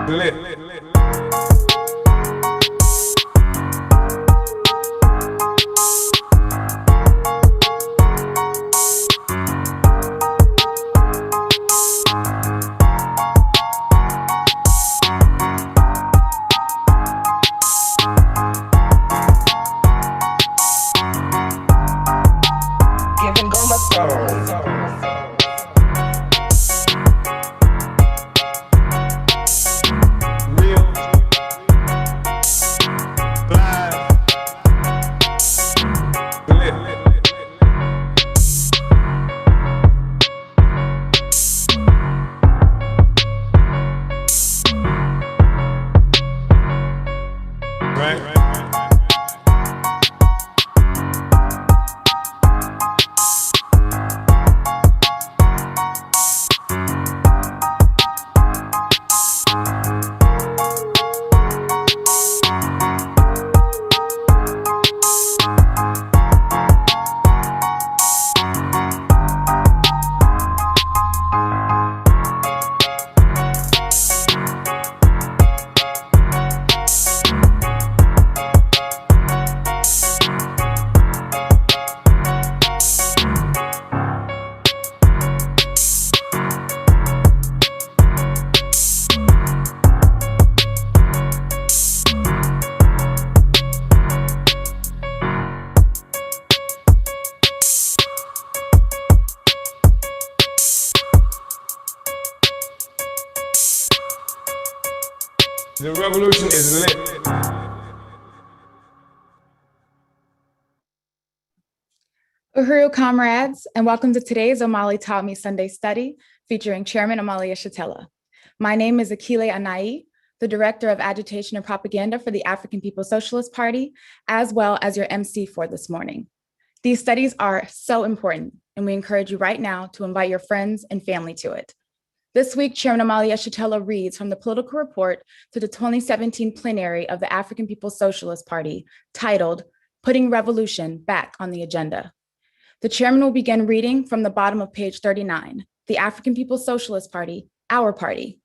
lit. The revolution is lit. Uhuru comrades, and welcome to today's Omali Taught Me Sunday study featuring Chairman Omali Yeshitela. My name is Akile Anai, the Director of Agitation and Propaganda for the African People's Socialist Party, as well as your MC for this morning. These studies are so important, and we encourage you right now to invite your friends and family to it. This week, Chairman Omali Yeshitela reads from the political report to the 2017 plenary of the African People's Socialist Party, titled, Putting Revolution Back on the Agenda. The chairman will begin reading from the bottom of page 39, the African People's Socialist Party, our party.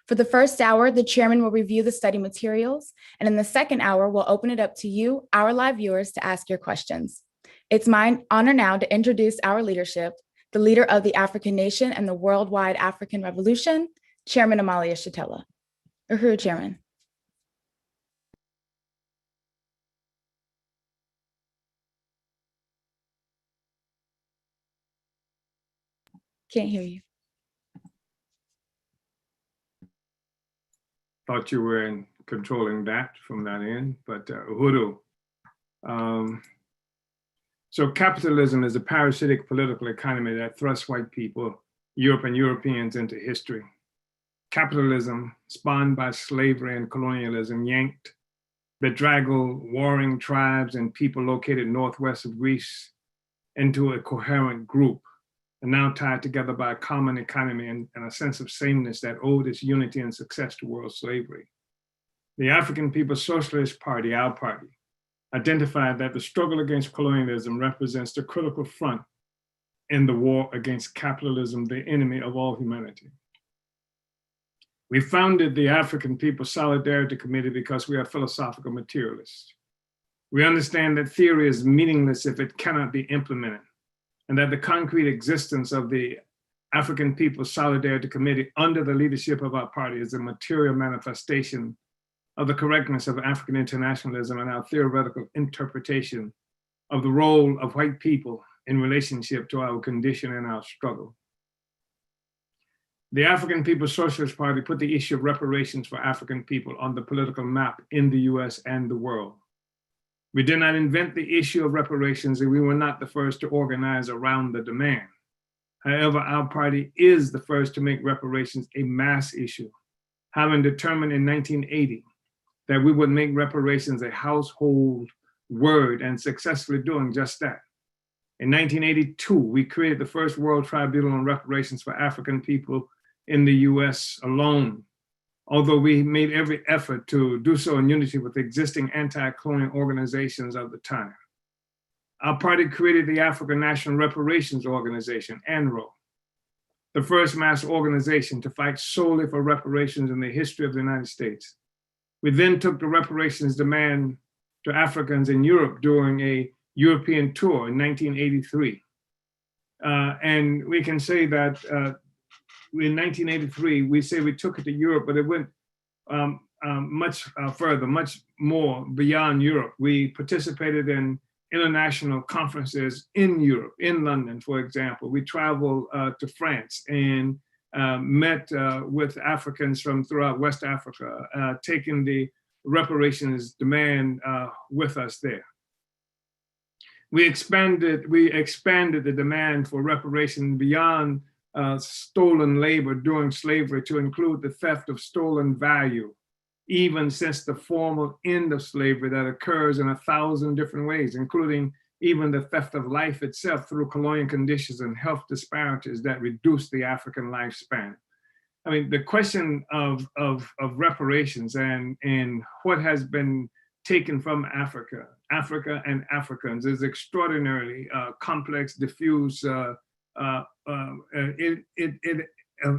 For the first hour, the chairman will review the study materials, and in the second hour, we'll open it up to you, our live viewers, to ask your questions. It's my honor now to introduce our leadership, the leader of the African nation and the worldwide African revolution, Chairman Omali Yeshitela. Uhuru, Chairman. Can't hear you. Thought you were controlling that from that end, but Uhuru. So capitalism is a parasitic political economy that thrusts white people, Europe and Europeans into history. Capitalism, spawned by slavery and colonialism, yanked bedraggled warring tribes and people located northwest of Greece into a coherent group, and now tied together by a common economy and a sense of sameness that owed its unity and success to world slavery. The African People's Socialist Party, our party, identified that the struggle against colonialism represents the critical front in the war against capitalism, the enemy of all humanity. We founded the African People's Solidarity Committee because we are philosophical materialists. We understand that theory is meaningless if it cannot be implemented, and that the concrete existence of the African People's Solidarity Committee under the leadership of our party is a material manifestation of the correctness of African internationalism and our theoretical interpretation of the role of white people in relationship to our condition and our struggle. The African People's Socialist Party put the issue of reparations for African people on the political map in the US and the world. We did not invent the issue of reparations, and we were not the first to organize around the demand. However, our party is the first to make reparations a mass issue, having determined in 1980 that we would make reparations a household word and successfully doing just that. In 1982, we created the first World Tribunal on Reparations for African people in the US alone, although we made every effort to do so in unity with existing anti-colonial organizations of the time. Our party created the African National Reparations Organization, ANRO, the first mass organization to fight solely for reparations in the history of the United States. We then took the reparations demand to Africans in Europe during a European tour in 1983. And we can say that in 1983, we say we took it to Europe, but it went much further, much more beyond Europe. We participated in international conferences in Europe, in London, for example. We traveled to France and met with Africans from throughout West Africa, taking the reparations demand with us there. We expanded the demand for reparation beyond stolen labor during slavery to include the theft of stolen value, even since the formal end of slavery that occurs in 1,000 different ways, including even the theft of life itself through colonial conditions and health disparities that reduce the African lifespan. I mean, the question of reparations and what has been taken from Africa and Africans is extraordinarily complex, diffuse. It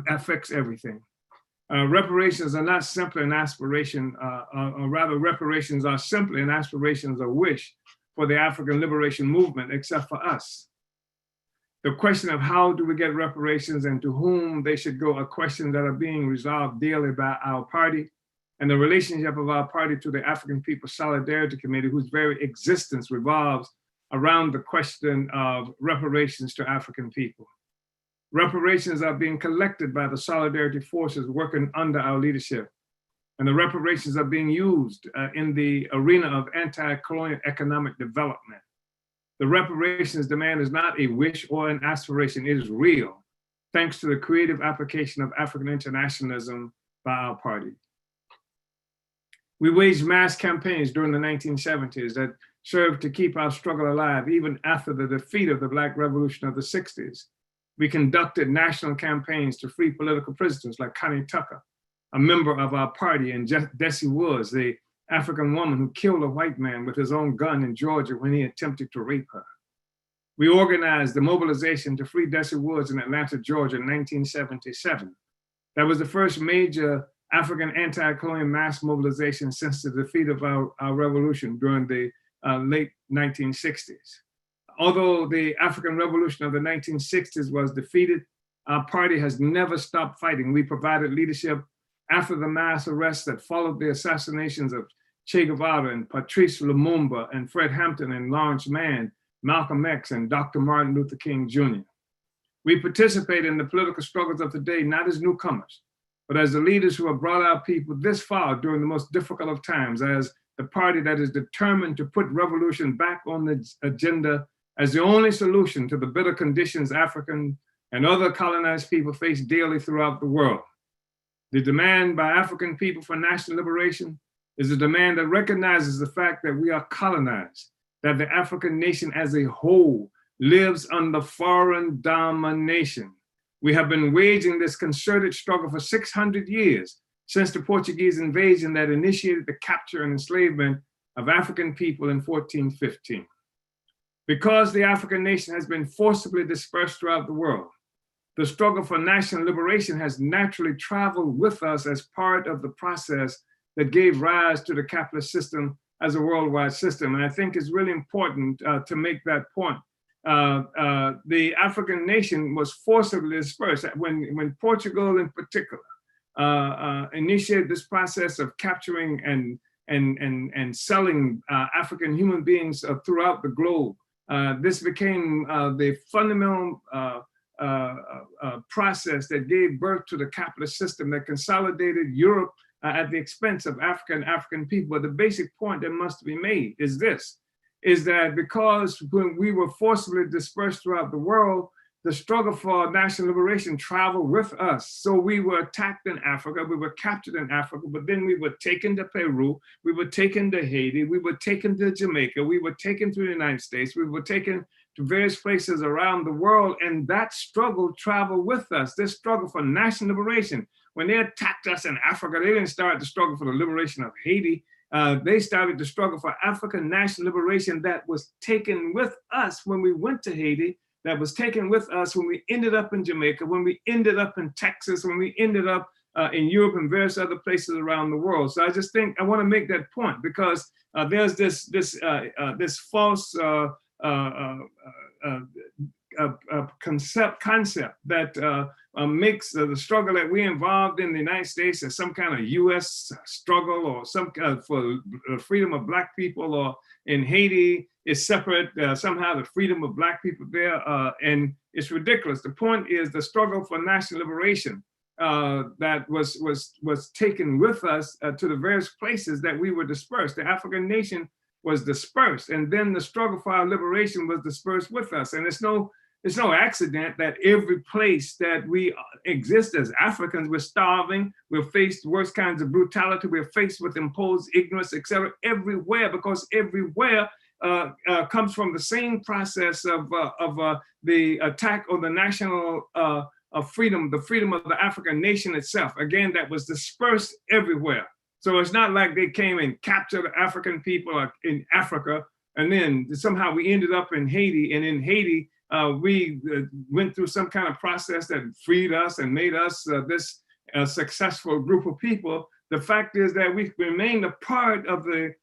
affects everything. Reparations are not simply an aspiration, or rather reparations are simply an aspiration, a wish for the African liberation movement, except for us. The question of how do we get reparations and to whom they should go are questions that are being resolved daily by our party and the relationship of our party to the African People's Solidarity Committee, whose very existence revolves around the question of reparations to African people. Reparations are being collected by the solidarity forces working under our leadership. And the reparations are being used in the arena of anti-colonial economic development. The reparations demand is not a wish or an aspiration, it is real, thanks to the creative application of African internationalism by our party. We waged mass campaigns during the 1970s that served to keep our struggle alive, even after the defeat of the Black Revolution of the 60s. We conducted national campaigns to free political prisoners like Connie Tucker, a member of our party, and Desi Woods, the African woman who killed a white man with his own gun in Georgia when he attempted to rape her. We organized the mobilization to free Desi Woods in Atlanta, Georgia in 1977. That was the first major African anti-colonial mass mobilization since the defeat of our revolution during the late 1960s. Although the African Revolution of the 1960s was defeated, our party has never stopped fighting. We provided leadership after the mass arrests that followed the assassinations of Che Guevara and Patrice Lumumba and Fred Hampton and Lawrence Mann, Malcolm X and Dr. Martin Luther King Jr. We participate in the political struggles of today, not as newcomers, but as the leaders who have brought our people this far during the most difficult of times, as the party that is determined to put revolution back on the agenda as the only solution to the bitter conditions African and other colonized people face daily throughout the world. The demand by African people for national liberation is a demand that recognizes the fact that we are colonized, that the African nation as a whole lives under foreign domination. We have been waging this concerted struggle for 600 years since the Portuguese invasion that initiated the capture and enslavement of African people in 1415. Because the African nation has been forcibly dispersed throughout the world, the struggle for national liberation has naturally traveled with us as part of the process that gave rise to the capitalist system as a worldwide system. And I think it's really important to make that point. The African nation was forcibly dispersed. When Portugal in particular initiated this process of capturing and selling African human beings throughout the globe, this became the fundamental process that gave birth to the capitalist system that consolidated Europe at the expense of African people. But the basic point that must be made is this, is that because when we were forcibly dispersed throughout the world, the struggle for national liberation traveled with us. So we were attacked in Africa, we were captured in Africa, but then we were taken to Peru, we were taken to Haiti, we were taken to Jamaica, we were taken to the United States, we were taken to various places around the world, and that struggle traveled with us, this struggle for national liberation. When they attacked us in Africa, they didn't start the struggle for the liberation of Haiti. They started the struggle for African national liberation that was taken with us when we went to Haiti, that was taken with us when we ended up in Jamaica, when we ended up in Texas, when we ended up in Europe and various other places around the world. So I just think I want to make that point, because there's this false concept that makes the struggle that we involved in the United States as some kind of U.S. struggle, or some for the freedom of Black people, or in Haiti is separate, somehow the freedom of Black people there, and it's ridiculous. The point is the struggle for national liberation that was taken with us to the various places that we were dispersed. The African nation was dispersed, and then the struggle for our liberation was dispersed with us. And it's no accident that every place that we exist as Africans, we're starving, we're faced worst kinds of brutality, we're faced with imposed ignorance, etc., everywhere, because everywhere comes from the same process of the attack on the national freedom, the freedom of the African nation itself, again, that was dispersed everywhere. So it's not like they came and captured African people in Africa, and then somehow we ended up in Haiti, and in Haiti, we went through some kind of process that freed us and made us this successful group of people. The fact is that we remained a part of the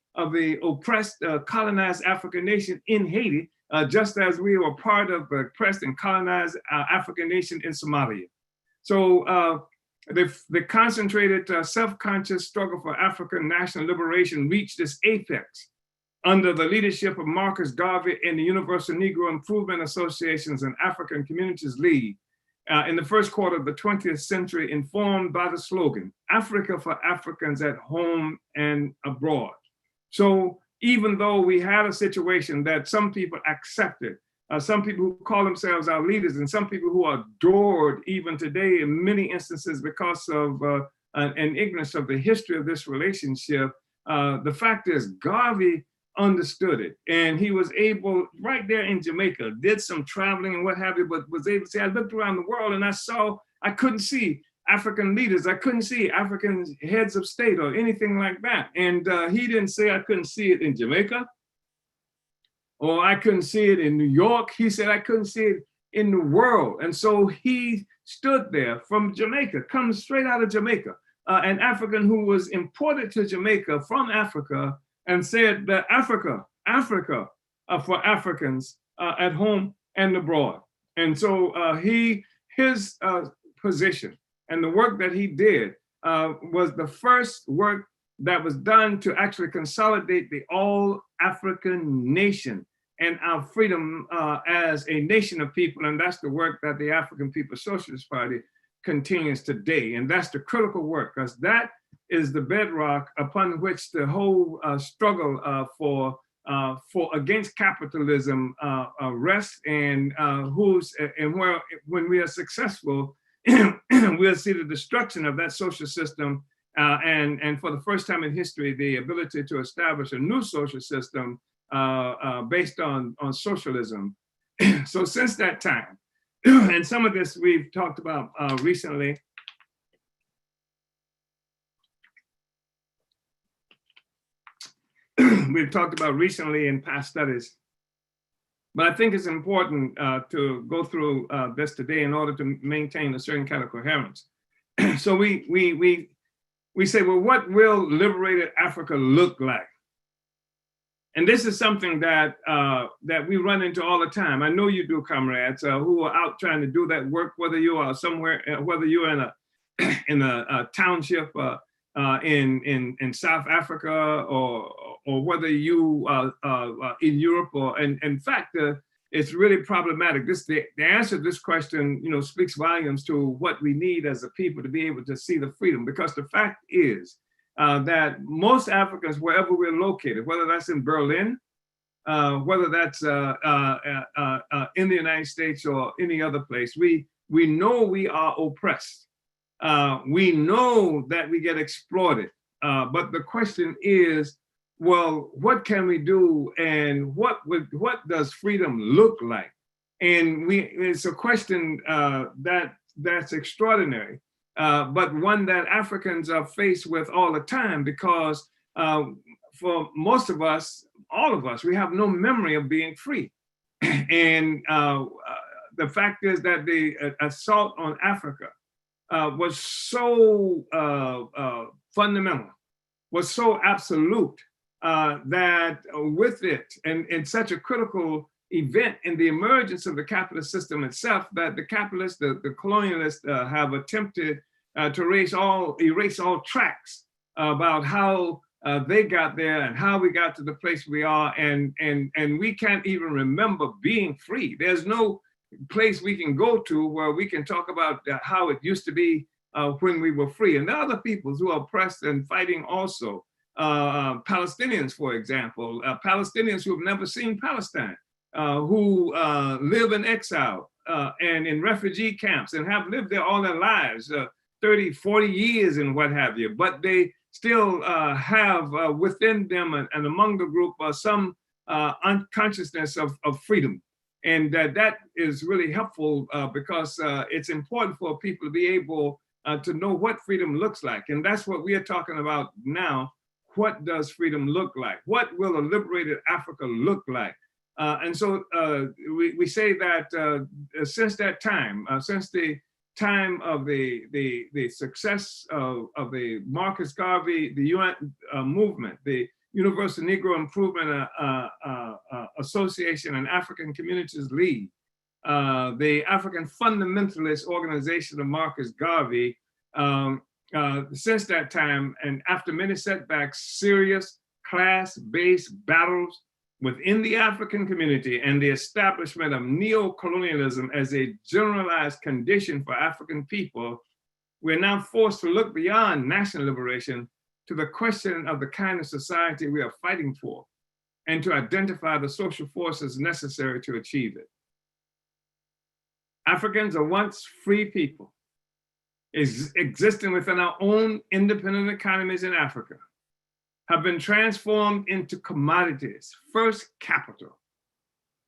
oppressed, colonized African nation in Haiti, just as we were part of the oppressed and colonized African nation in Somalia. So the concentrated, self-conscious struggle for African national liberation reached its apex under the leadership of Marcus Garvey and the Universal Negro Improvement Associations and African Communities League in the first quarter of the 20th century, informed by the slogan, Africa for Africans at home and abroad. So even though we had a situation that some people accepted, some people who call themselves our leaders, and some people who are adored even today in many instances because of an ignorance of the history of this relationship, the fact is Garvey understood it, and he was able, right there in Jamaica, did some traveling and what have you, but was able to say, I looked around the world and I couldn't see African leaders, I couldn't see African heads of state or anything like that. And he didn't say I couldn't see it in Jamaica, or I couldn't see it in New York. He said I couldn't see it in the world. And so he stood there from Jamaica, comes straight out of Jamaica, an African who was imported to Jamaica from Africa, and said that Africa for Africans at home and abroad. And so his position and the work that he did was the first work that was done to actually consolidate the all-African nation and our freedom as a nation of people. And that's the work that the African People's Socialist Party continues today. And that's the critical work, because that is the bedrock upon which the whole struggle for against capitalism rests, and where when we are successful, we'll see the destruction of that social system, and for the first time in history, the ability to establish a new social system based on socialism. So since that time, and some of this we've talked about recently, we've talked about recently in past studies, but I think it's important to go through this today in order to maintain a certain kind of coherence. So we say, well, what will liberated Africa look like? And this is something that that we run into all the time. I know you do, comrades, who are out trying to do that work, whether you are somewhere, whether you're in a township in South Africa, or whether you in Europe, or in fact, it's really problematic. The answer to this question, speaks volumes to what we need as a people to be able to see the freedom, because the fact is that most Africans, wherever we're located, whether that's in Berlin, whether that's in the United States or any other place, we know we are oppressed. We know that we get exploited, but the question is, well, what can we do, and what does freedom look like? And it's a question that's extraordinary, but one that Africans are faced with all the time, because for most of us, all of us, we have no memory of being free. And the fact is that the assault on Africa was so fundamental, was so absolute, that with it, and such a critical event in the emergence of the capitalist system itself, that the capitalists, the colonialists have attempted to erase all tracks about how they got there and how we got to the place we are, and we can't even remember being free. There's no place we can go to where we can talk about how it used to be when we were free. And there are other peoples who are oppressed and fighting also. Palestinians, for example, Palestinians who have never seen Palestine, who live in exile and in refugee camps and have lived there all their lives, 30, 40 years and what have you, but they still have within them and among the group some unconsciousness of freedom. And that is really helpful because it's important for people to be able to know what freedom looks like. And that's what we are talking about now. What does freedom look like? What will a liberated Africa look like? And so we say that since that time, since the time of the success of the Marcus Garvey, the UN movement, the Universal Negro Improvement Association and African Communities League, the African Fundamentalist Organization of Marcus Garvey, since that time, and after many setbacks, serious class-based battles within the African community and the establishment of neo-colonialism as a generalized condition for African people, we're now forced to look beyond national liberation to the question of the kind of society we are fighting for, and to identify the social forces necessary to achieve it. Africans are once free people, existing within our own independent economies in Africa, have been transformed into commodities, first capital,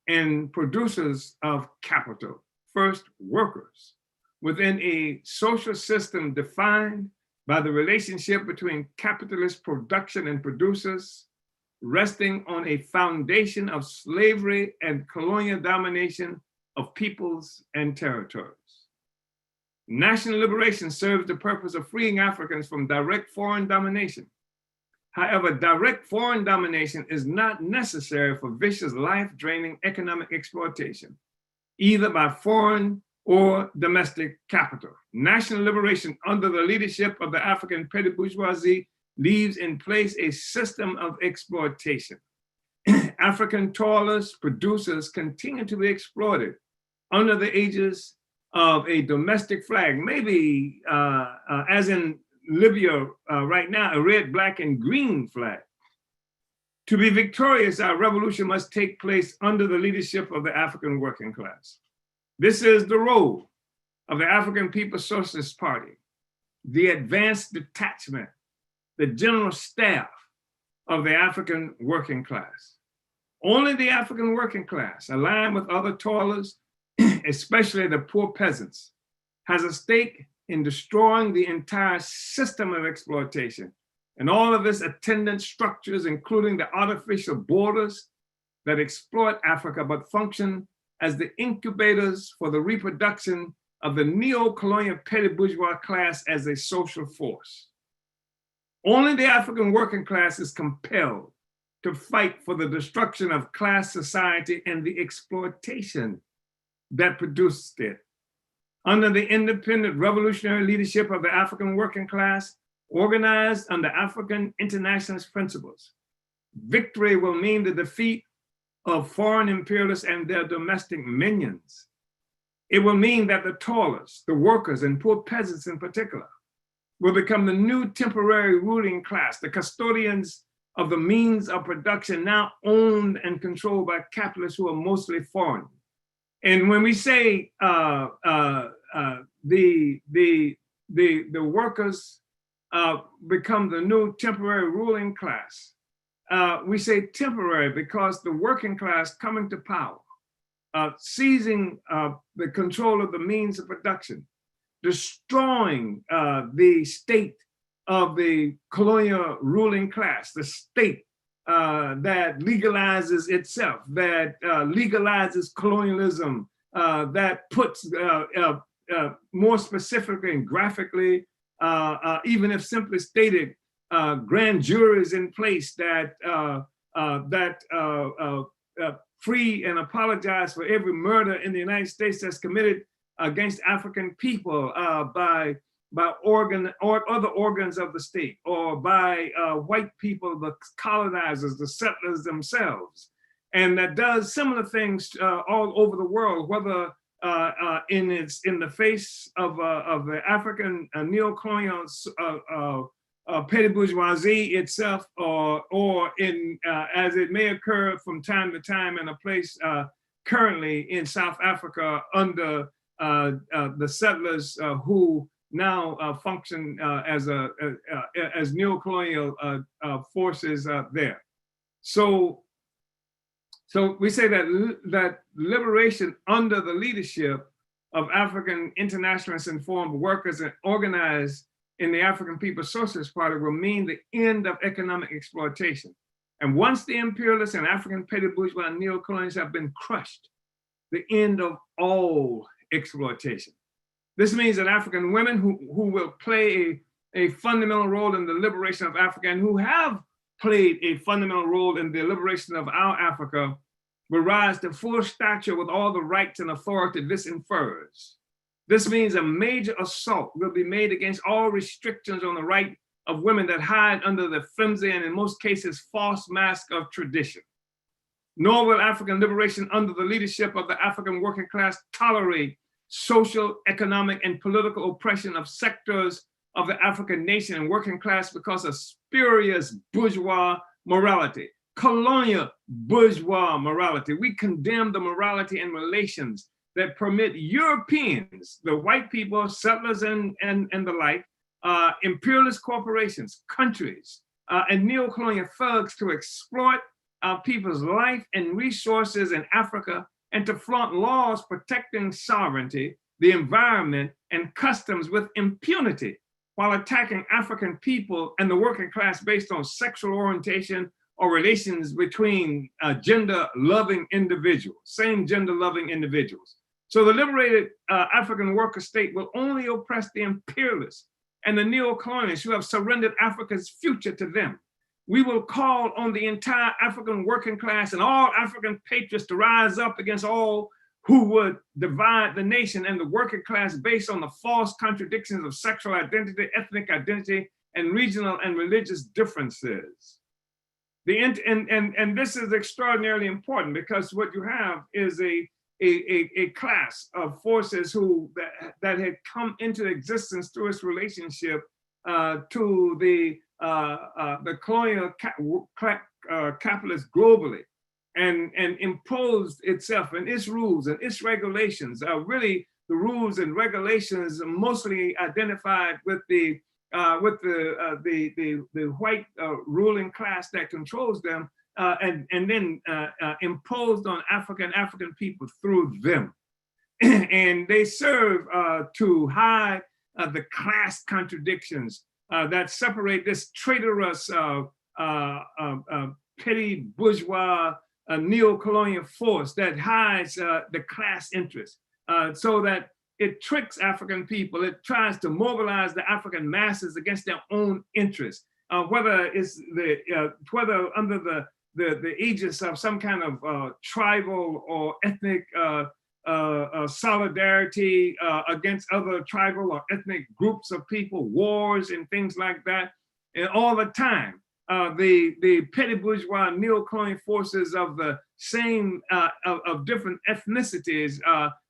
and producers of capital, first workers, within a social system defined by the relationship between capitalist production and producers, resting on a foundation of slavery and colonial domination of peoples and territories. National liberation serves the purpose of freeing Africans from direct foreign domination. However, direct foreign domination is not necessary for vicious, life-draining economic exploitation, either by foreign or domestic capital. National liberation under the leadership of the African petty bourgeoisie leaves in place a system of exploitation. African toilers, producers continue to be exploited under the aegis of a domestic flag, maybe as in Libya right now, a red, black, and green flag. To be victorious, our revolution must take place under the leadership of the African working class. This is the role of the African People's Socialist Party, the advanced detachment, the general staff of the African working class. Only the African working class, aligned with other toilers, especially the poor peasants, has a stake in destroying the entire system of exploitation and all of its attendant structures, including the artificial borders that exploit Africa but function as the incubators for the reproduction of the neo-colonial petty bourgeois class as a social force. Only the African working class is compelled to fight for the destruction of class society and the exploitation that produced it. Under the independent revolutionary leadership of the African working class, organized under African internationalist principles, victory will mean the defeat of foreign imperialists and their domestic minions. It will mean that the toilers, the workers, and poor peasants in particular, will become the new temporary ruling class, the custodians of the means of production now owned and controlled by capitalists who are mostly foreign. And when we say the workers become the new temporary ruling class, we say temporary because the working class coming to power, seizing the control of the means of production, destroying the state of the colonial ruling class, the state that legalizes itself, that legalizes colonialism that puts more specifically and graphically, even if simply stated, grand juries in place that free and apologize for every murder in the United States that's committed against African people by other organs of the state, or by white people, the colonizers, the settlers themselves, and that does similar things all over the world, whether in the face of the African neo-colonial petty bourgeoisie itself, or in as it may occur from time to time in a place currently in South Africa under the settlers who now function as neo-colonial forces there. So we say that liberation under the leadership of African internationalists and informed workers and organized in the African People's Socialist Party will mean the end of economic exploitation. And once the imperialists and African petty bourgeois and neo-colonialists have been crushed, the end of all exploitation. This means that African women who will play a fundamental role in the liberation of Africa, and who have played a fundamental role in the liberation of our Africa, will rise to full stature with all the rights and authority this infers. This means a major assault will be made against all restrictions on the right of women that hide under the flimsy and in most cases false mask of tradition. Nor will African liberation under the leadership of the African working class tolerate social, economic, and political oppression of sectors of the African nation and working class because of spurious bourgeois morality, colonial bourgeois morality. We condemn the morality and relations that permit Europeans, the white people, settlers and the like, imperialist corporations, countries, and neo-colonial thugs to exploit our people's life and resources in Africa, and to flaunt laws protecting sovereignty, the environment, and customs with impunity, while attacking African people and the working class based on sexual orientation or relations between gender-loving individuals, same gender-loving individuals. So the liberated African worker state will only oppress the imperialists and the neo-colonialists who have surrendered Africa's future to them. We will call on the entire African working class and all African patriots to rise up against all who would divide the nation and the working class based on the false contradictions of sexual identity, ethnic identity, and regional and religious differences. And this is extraordinarily important, because what you have is a class of forces that had come into existence through its relationship to the colonial capitalists globally, and imposed itself and its rules and its regulations. Really, the rules and regulations mostly identified with the white ruling class that controls them, and then imposed on African people through them. And they serve to hide the class contradictions that separate this traitorous petty bourgeois neo-colonial force that hides the class interest, so that it tricks African people. It tries to mobilize the African masses against their own interests, whether it's whether under the aegis of some kind of tribal or ethnic solidarity against other tribal or ethnic groups of people, wars and things like that. And all the time, the petty bourgeois neo-colonial forces of the same, of different ethnicities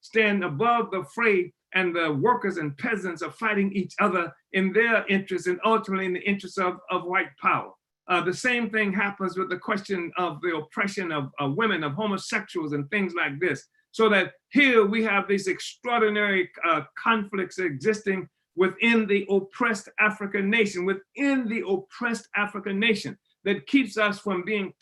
stand above the fray, and the workers and peasants are fighting each other in their interests and ultimately in the interests of white power. The same thing happens with the question of the oppression of women, of homosexuals and things like this. So that here we have these extraordinary conflicts existing within the oppressed African nation, that keeps us from being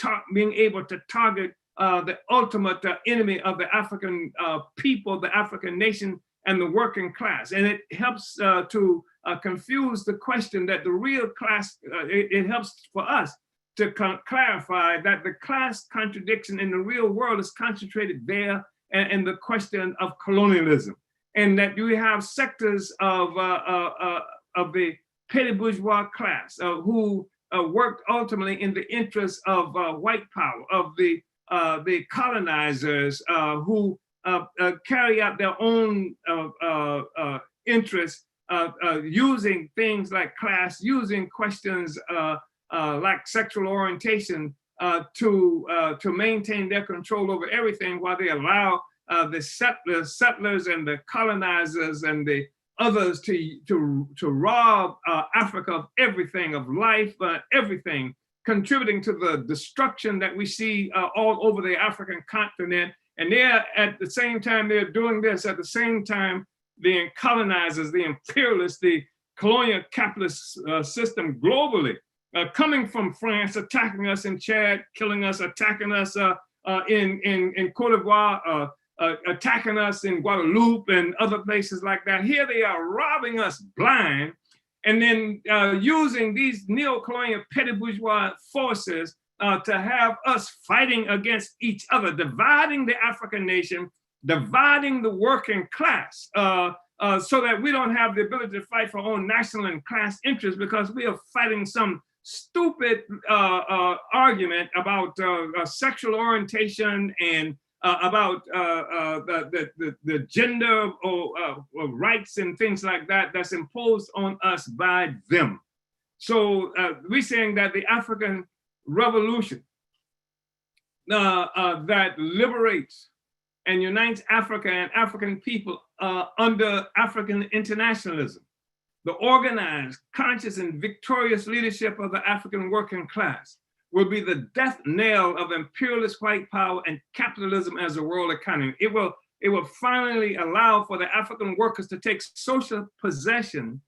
able to target the ultimate enemy of the African people, the African nation, and the working class. And it helps to confuse the question that the real class, it helps for us to clarify that the class contradiction in the real world is concentrated there and the question of colonialism, and that you have sectors of the petty bourgeois class who worked ultimately in the interests of white power, of the colonizers who carry out their own interests, using things like class, using questions like sexual orientation to maintain their control over everything, while they allow the settlers and the colonizers and the others to rob Africa of everything, of life, everything, contributing to the destruction that we see all over the African continent. And they're at the same time they're doing this, at the same time the colonizers, the imperialists, the colonial capitalist system globally, coming from France, attacking us in Chad, killing us, attacking us in Cote d'Ivoire, attacking us in Guadeloupe and other places like that. Here they are robbing us blind, and then using these neo-colonial petty bourgeois forces to have us fighting against each other, dividing the African nation, dividing the working class, so that we don't have the ability to fight for our own national and class interests, because we are fighting some stupid argument about sexual orientation and about the gender rights and things like that that's imposed on us by them. So we're saying that the African Revolution that liberates and unites Africa and African people under African internationalism, the organized, conscious, and victorious leadership of the African working class, will be the death knell of imperialist white power and capitalism as a world economy. It will finally allow for the African workers to take social possession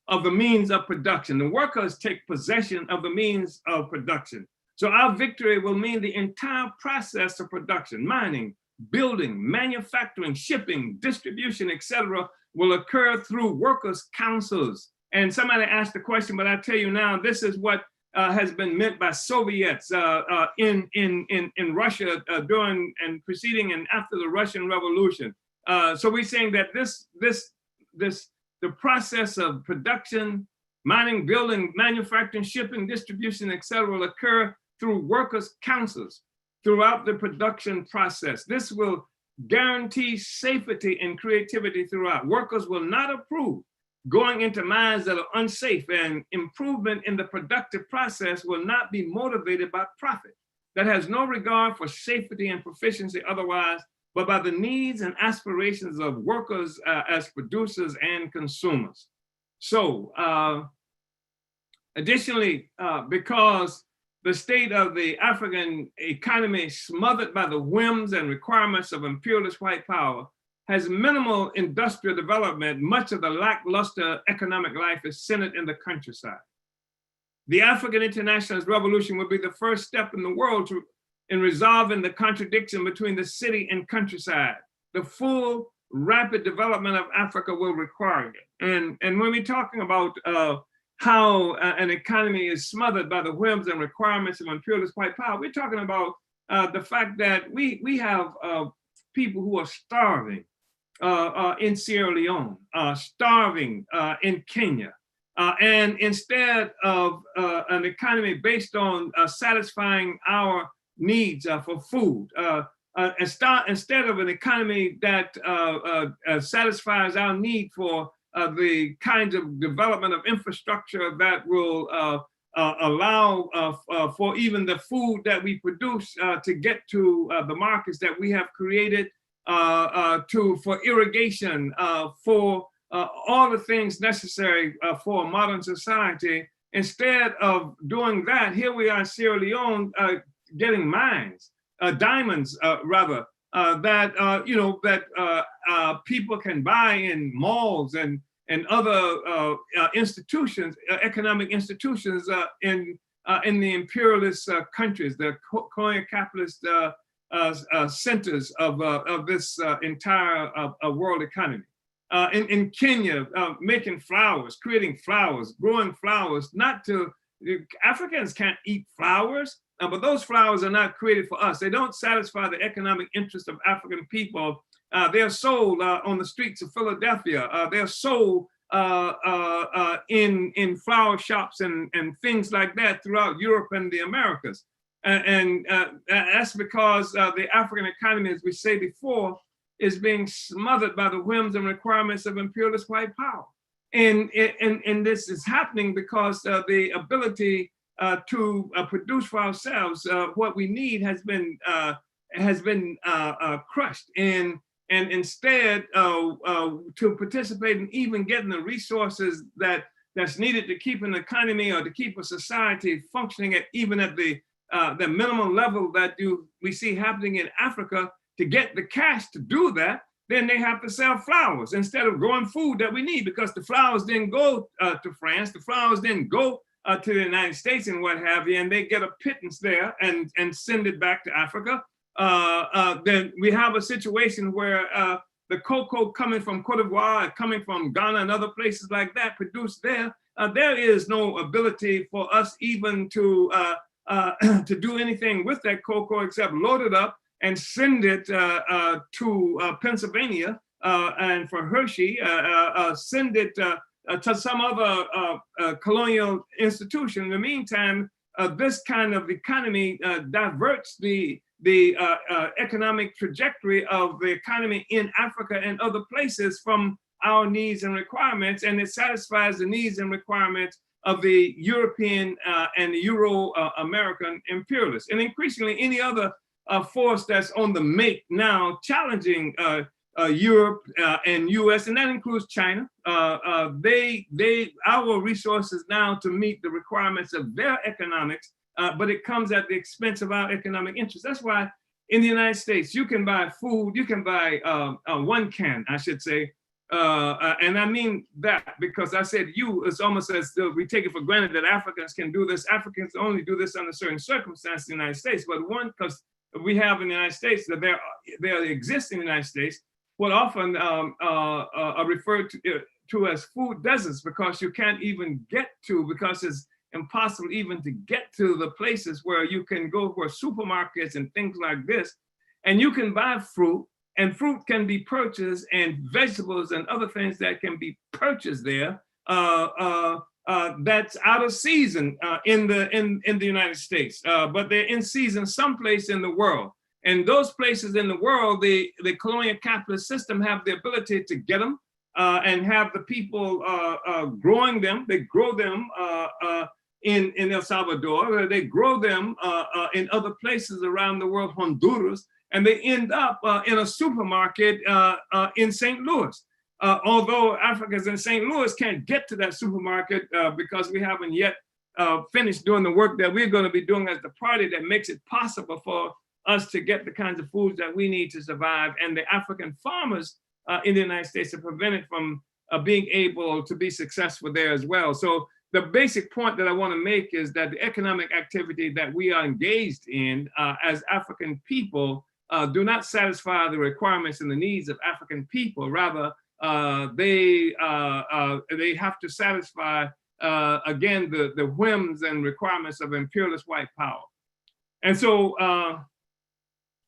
of the means of production. The workers take possession of the means of production. So our victory will mean the entire process of production, mining, building, manufacturing, shipping, distribution, etc., will occur through workers' councils. And somebody asked the question, but I tell you now, this is what has been meant by Soviets in Russia during and preceding and after the Russian Revolution. So we're saying that the process of production, mining, building, manufacturing, shipping, distribution, etc., will occur through workers' councils throughout the production process. This will guarantee safety and creativity throughout. Workers will not approve going into mines that are unsafe, and improvement in the productive process will not be motivated by profit that has no regard for safety and proficiency otherwise, but by the needs and aspirations of workers as producers and consumers. So additionally, because the state of the African economy, smothered by the whims and requirements of imperialist white power, has minimal industrial development, much of the lackluster economic life is centered in the countryside. The African Internationalist Revolution will be the first step in the world in resolving the contradiction between the city and countryside. The full, rapid development of Africa will require it. And when we're talking about how an economy is smothered by the whims and requirements of imperialist white power, we're talking about the fact that we have people who are starving in Sierra Leone, starving in Kenya. And instead of an economy based on satisfying our needs for food, instead of an economy that satisfies our need for the kinds of development of infrastructure that will allow for even the food that we produce to get to the markets that we have created, for irrigation, for all the things necessary for a modern society. Instead of doing that, here we are in Sierra Leone getting mines, diamonds rather, that people can buy in malls and other institutions, economic institutions in the imperialist countries, the colonial capitalist centers of this entire world economy. In Kenya, making flowers, creating flowers, growing flowers, not to Africans can't eat flowers, but those flowers are not created for us. They don't satisfy the economic interest of African people. They're sold on the streets of Philadelphia. They're sold in flower shops and things like that throughout Europe and the Americas. And that's because the African economy, as we say before, is being smothered by the whims and requirements of imperialist white power. And this is happening because the ability to produce for ourselves what we need has been crushed. And instead to participate in even getting the resources that's needed to keep an economy or to keep a society functioning at even at the minimum level that we see happening in Africa, to get the cash to do that, then they have to sell flowers instead of growing food that we need, because the flowers didn't go to France, the flowers didn't go to the United States and what have you, and they get a pittance there and send it back to Africa. Then we have a situation where the cocoa coming from Cote d'Ivoire, coming from Ghana and other places like that, produced there, there is no ability for us even to do anything with that cocoa except load it up and send it to Pennsylvania, and for Hershey, send it to some other colonial institution. In the meantime, this kind of economy diverts the economic trajectory of the economy in Africa and other places from our needs and requirements, and it satisfies the needs and requirements of the European and the Euro-American imperialists. And increasingly, any other force that's on the make now, challenging Europe and US, and that includes China. Our resources now to meet the requirements of their economics, but it comes at the expense of our economic interests. That's why in the United States, you can buy food, you can buy one can, I should say, and I mean that because I said it's almost as though we take it for granted that Africans can do this. Africans only do this under certain circumstances in the United States, but one, because we have in the United States that there exist in the United States what often are referred to as food deserts, because you can't even get to, because it's impossible even to get to the places where you can go for supermarkets and things like this, and you can buy fruit, and fruit can be purchased, and vegetables and other things that can be purchased there that's out of season in the United States, but they're in season someplace in the world. And those places in the world, the colonial capitalist system have the ability to get them and have the people growing them. They grow them in El Salvador, they grow them in other places around the world, Honduras, and they end up in a supermarket in St. Louis. Although Africans in St. Louis can't get to that supermarket because we haven't yet finished doing the work that we're going to be doing as the party that makes it possible for us to get the kinds of foods that we need to survive. And the African farmers in the United States are prevented from being able to be successful there as well. So the basic point that I want to make is that the economic activity that we are engaged in as African people do not satisfy the requirements and the needs of African people. Rather, they have to satisfy, again, the whims and requirements of imperialist white power. And so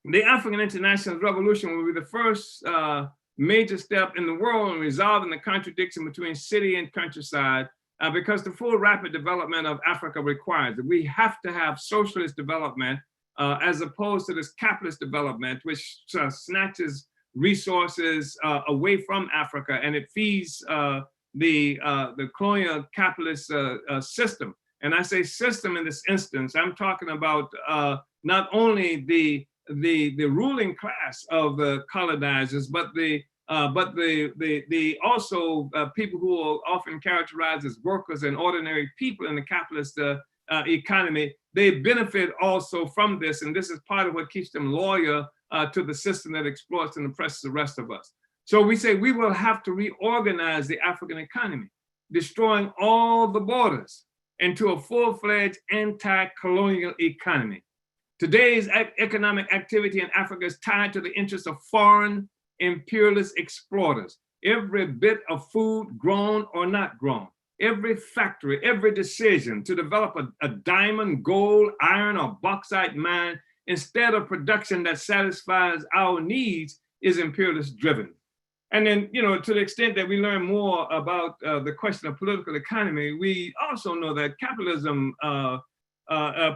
the African International Revolution will be the first major step in the world in resolving the contradiction between city and countryside, because the full rapid development of Africa requires that we have to have socialist development as opposed to this capitalist development, which snatches resources away from Africa, and it feeds the colonial capitalist system. And I say system in this instance, I'm talking about not only the ruling class of the colonizers, but also people who are often characterized as workers and ordinary people in the capitalist economy. They benefit also from this, and this is part of what keeps them loyal to the system that exploits and oppresses the rest of us. So we say we will have to reorganize the African economy, destroying all the borders into a full-fledged anti-colonial economy. Today's economic activity in Africa is tied to the interests of foreign imperialist exploiters. Every bit of food, grown or not grown, every factory, every decision to develop a diamond, gold, iron, or bauxite mine instead of production that satisfies our needs is imperialist driven. And then, to the extent that we learn more about the question of political economy, we also know that capitalism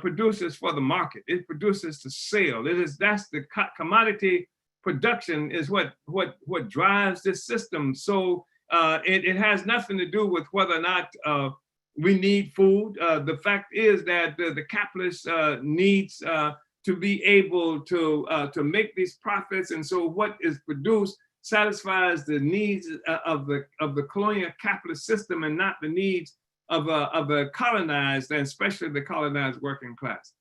produces for the market. It produces to sell. That's the commodity production is what drives this system. So it has nothing to do with whether or not we need food. The fact is that the capitalist needs to be able to make these profits, and so what is produced satisfies the needs of the colonial capitalist system and not the needs of the colonized, and especially the colonized working class.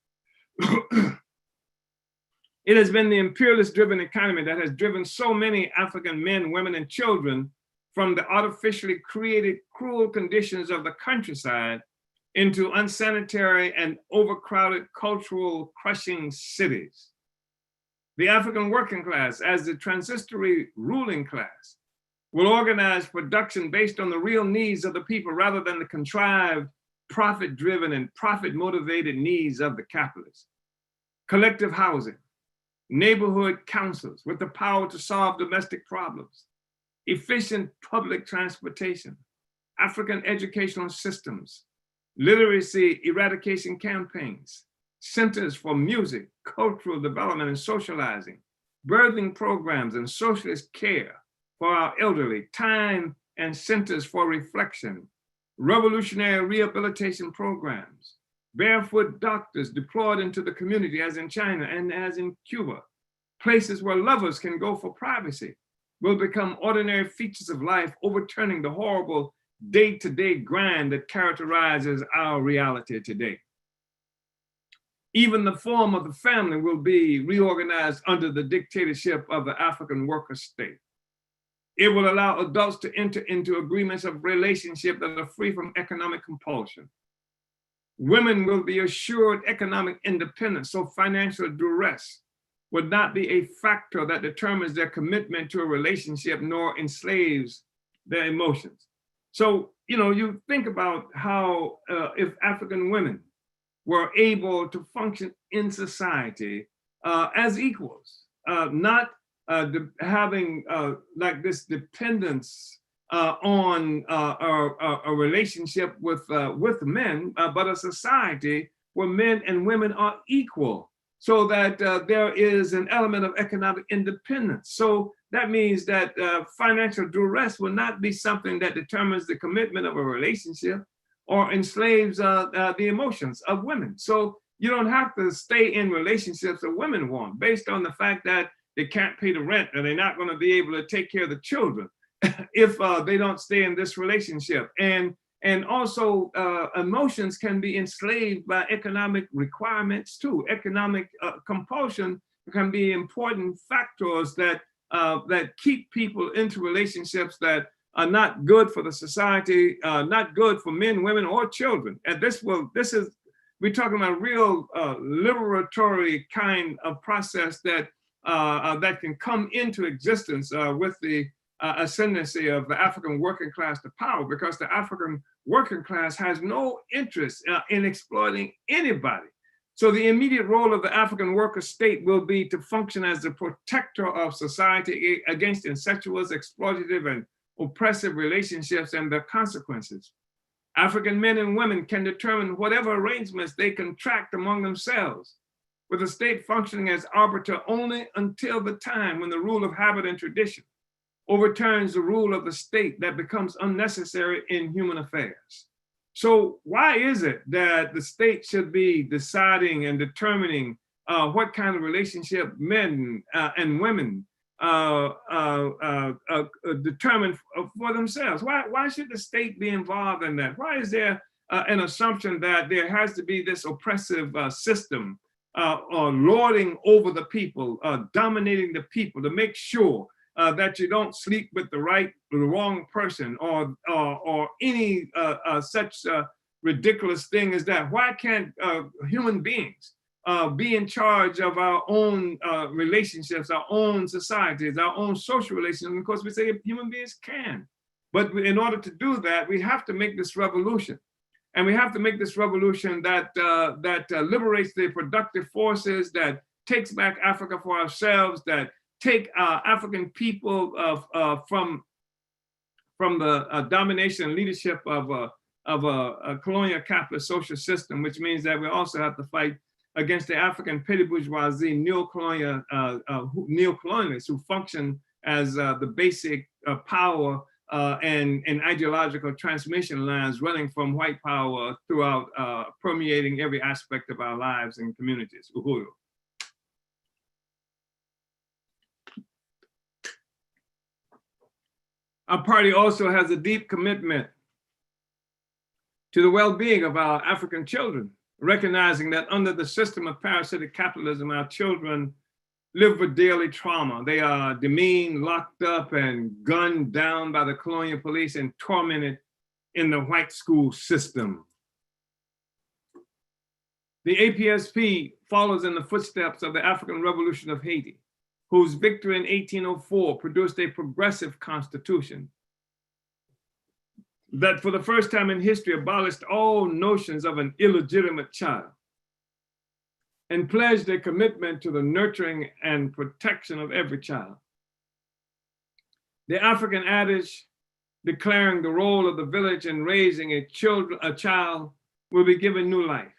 It has been the imperialist-driven economy that has driven so many African men, women, and children from the artificially created cruel conditions of the countryside into unsanitary and overcrowded cultural crushing cities. The African working class, as the transitory ruling class, will organize production based on the real needs of the people rather than the contrived, profit-driven and profit-motivated needs of the capitalists. Collective housing, neighborhood councils with the power to solve domestic problems, efficient public transportation, African educational systems, literacy eradication campaigns, centers for music, cultural development and socializing, birthing programs and socialist care for our elderly, time and centers for reflection, revolutionary rehabilitation programs, barefoot doctors deployed into the community as in China and as in Cuba, places where lovers can go for privacy, will become ordinary features of life, overturning the horrible day-to-day grind that characterizes our reality today. Even the form of the family will be reorganized under the dictatorship of the African worker state. It will allow adults to enter into agreements of relationship that are free from economic compulsion. Women will be assured economic independence, so financial duress would not be a factor that determines their commitment to a relationship nor enslaves their emotions. So, you think about how if African women were able to function in society as equals, not having like this dependence on a relationship with men, but a society where men and women are equal, so that there is an element of economic independence. So that means that financial duress will not be something that determines the commitment of a relationship or enslaves the emotions of women. So you don't have to stay in relationships that women want based on the fact that they can't pay the rent and they're not going to be able to take care of the children if they don't stay in this relationship. And also emotions can be enslaved by economic requirements too. Economic compulsion can be important factors that keep people into relationships that are not good for the society, not good for men, women, or children. And we're talking about real liberatory kind of process that can come into existence with the ascendancy of the African working class to power, because the African working class has no interest in exploiting anybody. So the immediate role of the African worker state will be to function as the protector of society against incestuous, exploitative, and oppressive relationships and their consequences. African men and women can determine whatever arrangements they contract among themselves, with the state functioning as arbiter only until the time when the rule of habit and tradition overturns the rule of the state that becomes unnecessary in human affairs. So why is it that the state should be deciding and determining what kind of relationship men and women determine for themselves? Why should the state be involved in that? Why is there an assumption that there has to be this oppressive system lording over the people, dominating the people to make sure that you don't sleep with the wrong person, or any such ridiculous thing as that? Why can't human beings be in charge of our own relationships, our own societies, our own social relations? And of course, we say human beings can. But in order to do that, we have to make this revolution. And we have to make this revolution that, liberates the productive forces, that takes back Africa for ourselves, that take African people from the domination and leadership of a colonial capitalist social system, which means that we also have to fight against the African petty bourgeoisie, neo-colonialists who function as the basic power and ideological transmission lines running from white power throughout, permeating every aspect of our lives and communities. Uhuru. Our party also has a deep commitment to the well-being of our African children, recognizing that under the system of parasitic capitalism, our children live with daily trauma. They are demeaned, locked up, and gunned down by the colonial police and tormented in the white school system. The APSP follows in the footsteps of the African Revolution of Haiti, whose victory in 1804 produced a progressive constitution that for the first time in history abolished all notions of an illegitimate child and pledged a commitment to the nurturing and protection of every child. The African adage declaring the role of the village in raising a child will be given new life.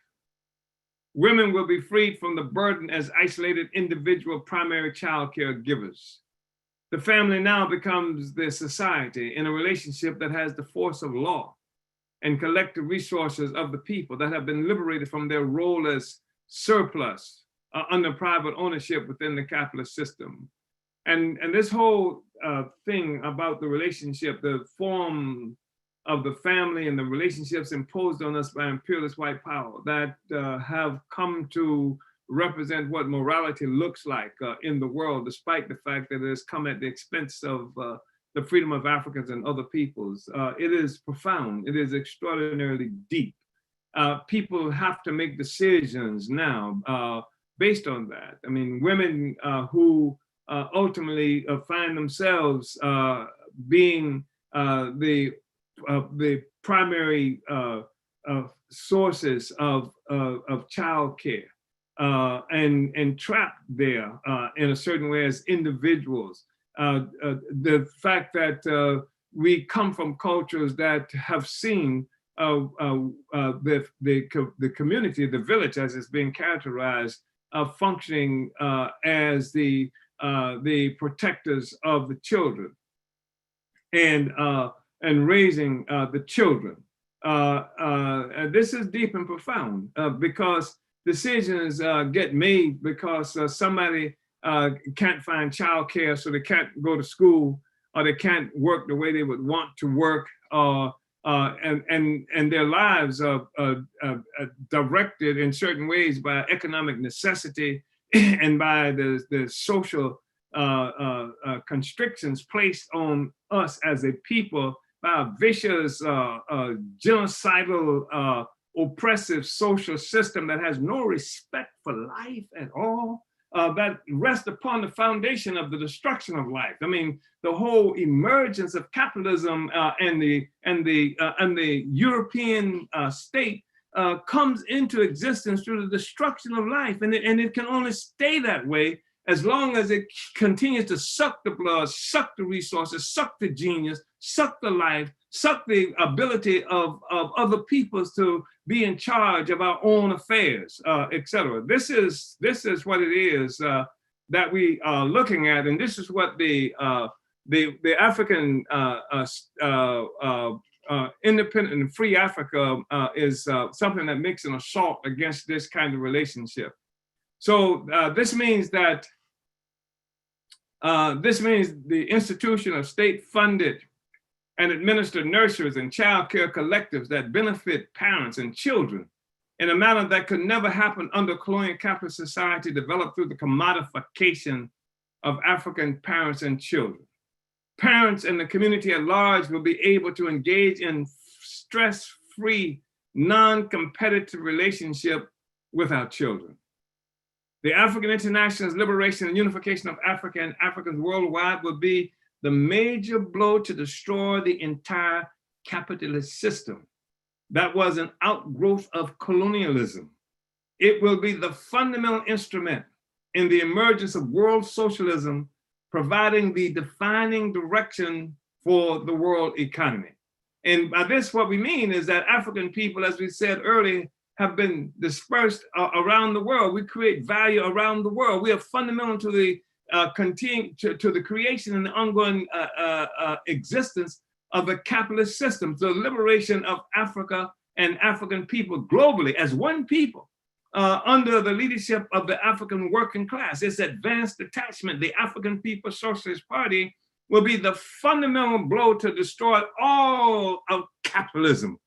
Women will be freed from the burden as isolated individual primary child care givers. The family now becomes the society in a relationship that has the force of law and collective resources of the people that have been liberated from their role as surplus under private ownership within the capitalist system. And this whole thing about the relationship, the form of the family and the relationships imposed on us by imperialist white power that have come to represent what morality looks like in the world, despite the fact that it has come at the expense of the freedom of Africans and other peoples. It is profound, it is extraordinarily deep. People have to make decisions now based on that. I mean, women who ultimately find themselves being the primary sources of childcare and trapped there in a certain way as individuals. The fact that we come from cultures that have seen the community, the village as it's being characterized, functioning as the protectors of the children and raising the children. And this is deep and profound because decisions get made because somebody can't find childcare, so they can't go to school, or they can't work the way they would want to work, and their lives are directed in certain ways by economic necessity and by the social constrictions placed on us as a people by a vicious, genocidal, oppressive social system that has no respect for life at all, that rests upon the foundation of the destruction of life. I mean, the whole emergence of capitalism and the European state comes into existence through the destruction of life, and it can only stay that way as long as it continues to suck the blood, suck the resources, suck the genius, suck the life, suck the ability of other peoples to be in charge of our own affairs, etc. This is what it is that we are looking at, and this is what the African independent and free Africa is something that makes an assault against this kind of relationship. So this means that the institution of state-funded and administered nurseries and child care collectives that benefit parents and children in a manner that could never happen under colonial capitalist society developed through the commodification of African parents and children. Parents and the community at large will be able to engage in stress-free, non-competitive relationship with our children. The African International's liberation and unification of Africa and Africans worldwide will be the major blow to destroy the entire capitalist system that was an outgrowth of colonialism. It will be the fundamental instrument in the emergence of world socialism, providing the defining direction for the world economy. And by this, what we mean is that African people, as we said earlier, have been dispersed around the world. We create value around the world. We are fundamental to the to the creation and the ongoing existence of a capitalist system. So the liberation of Africa and African people globally as one people under the leadership of the African working class, its advanced detachment, the African People's Socialist Party, will be the fundamental blow to destroy all of capitalism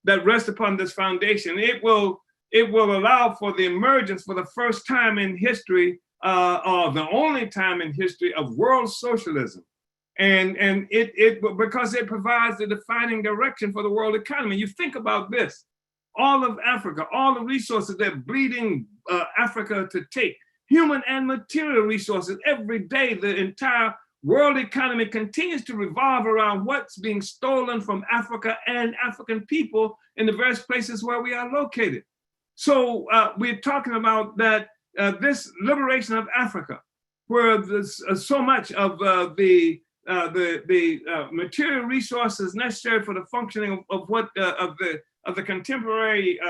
that rests upon this foundation. It will allow for the emergence for the first time in history, or the only time in history, of world socialism. And it because it provides the defining direction for the world economy. You think about this, all of Africa, all the resources that bleeding Africa to take, human and material resources, every day the entire world economy continues to revolve around what's being stolen from Africa and African people in the various places where we are located. So we're talking about that this liberation of Africa, where there's so much of the material resources necessary for the functioning of what of the contemporary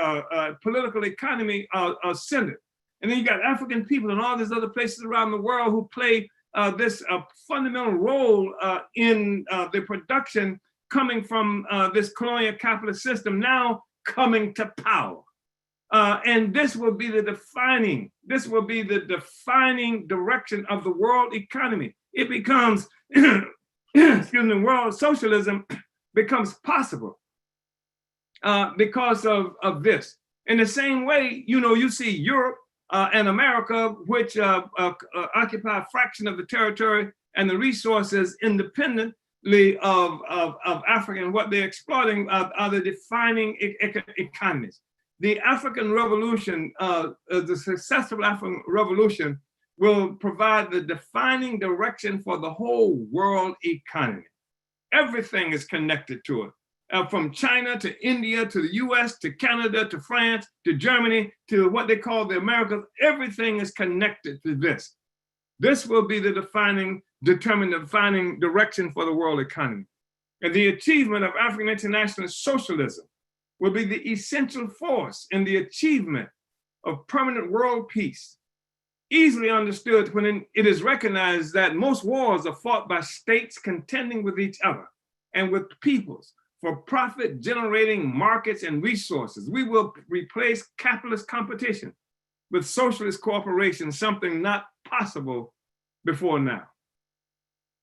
political economy are centered. And then you got African people and all these other places around the world who play this fundamental role in the production coming from this colonial capitalist system now coming to power. And this will be the defining direction of the world economy. It becomes, excuse me, world socialism becomes possible because of this. In the same way, you know, you see Europe and America, which occupy a fraction of the territory and the resources independently of Africa, and what they're exploiting are the defining economies. The African Revolution, the successful African Revolution, will provide the defining direction for the whole world economy. Everything is connected to it. From China to India to the US to Canada to France to Germany to what they call the Americas, everything is connected to this. This will be the defining direction for the world economy. And the achievement of African international socialism will be the essential force in the achievement of permanent world peace, easily understood when it is recognized that most wars are fought by states contending with each other and with peoples for profit generating markets and resources. We will replace capitalist competition with socialist cooperation, something not possible before now.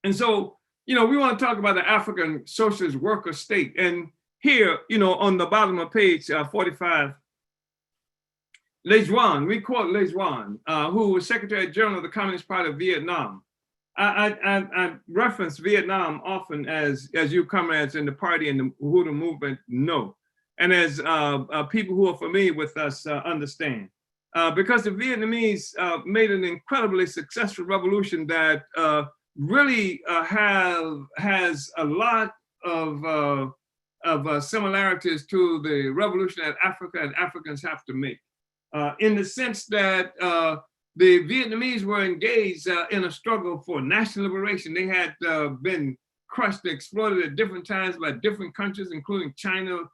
And so, you know, we want to talk about the African socialist worker state. And here, you know, on the bottom of page 45, Lejuan, we quote Lejuan, who was Secretary General of the Communist Party of Vietnam. I reference Vietnam often as you comrades in the party and the Houthi movement know, and as people who are familiar with us understand. Because the Vietnamese made an incredibly successful revolution that really has a lot of similarities to the revolution that Africa and Africans have to make, in the sense that the Vietnamese were engaged in a struggle for national liberation. They had been crushed, exploited at different times by different countries, including China,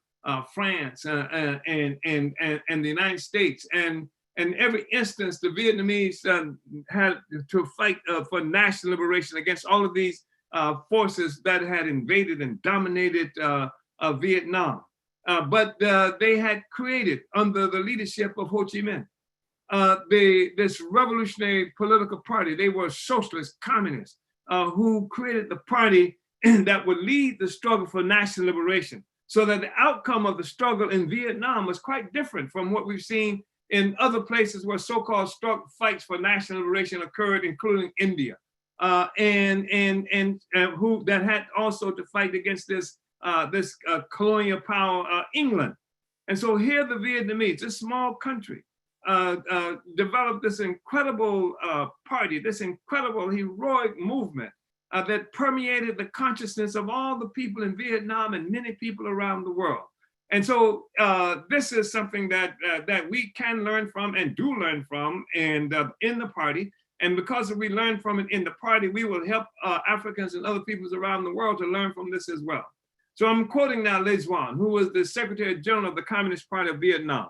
France, and the United States. And in every instance, the Vietnamese had to fight for national liberation against all of these forces that had invaded and dominated Vietnam. But they had created, under the leadership of Ho Chi Minh, this revolutionary political party. They were socialist communists who created the party that would lead the struggle for national liberation, so that the outcome of the struggle in Vietnam was quite different from what we've seen in other places where so-called fights for national liberation occurred, including India, who that had also to fight against this colonial power, England. And so here the Vietnamese, this small country, developed this incredible party, this incredible heroic movement that permeated the consciousness of all the people in Vietnam and many people around the world. And so this is something that we can learn from and do learn from and in the party. And because we learn from it in the party, we will help Africans and other peoples around the world to learn from this as well. So I'm quoting now Le Duan, who was the Secretary General of the Communist Party of Vietnam.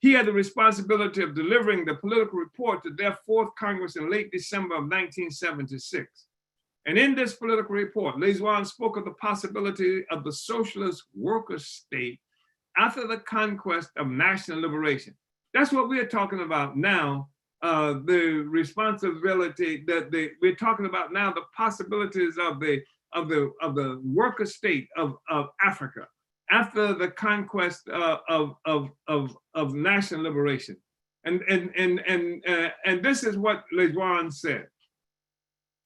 He had the responsibility of delivering the political report to their fourth Congress in late December of 1976. And in this political report, Le Duan spoke of the possibility of the socialist worker state after the conquest of national liberation. That's what we're talking about now, the responsibility that we're talking about now, the possibilities of the worker state of Africa after the conquest of national liberation. And this is what Le Duan said,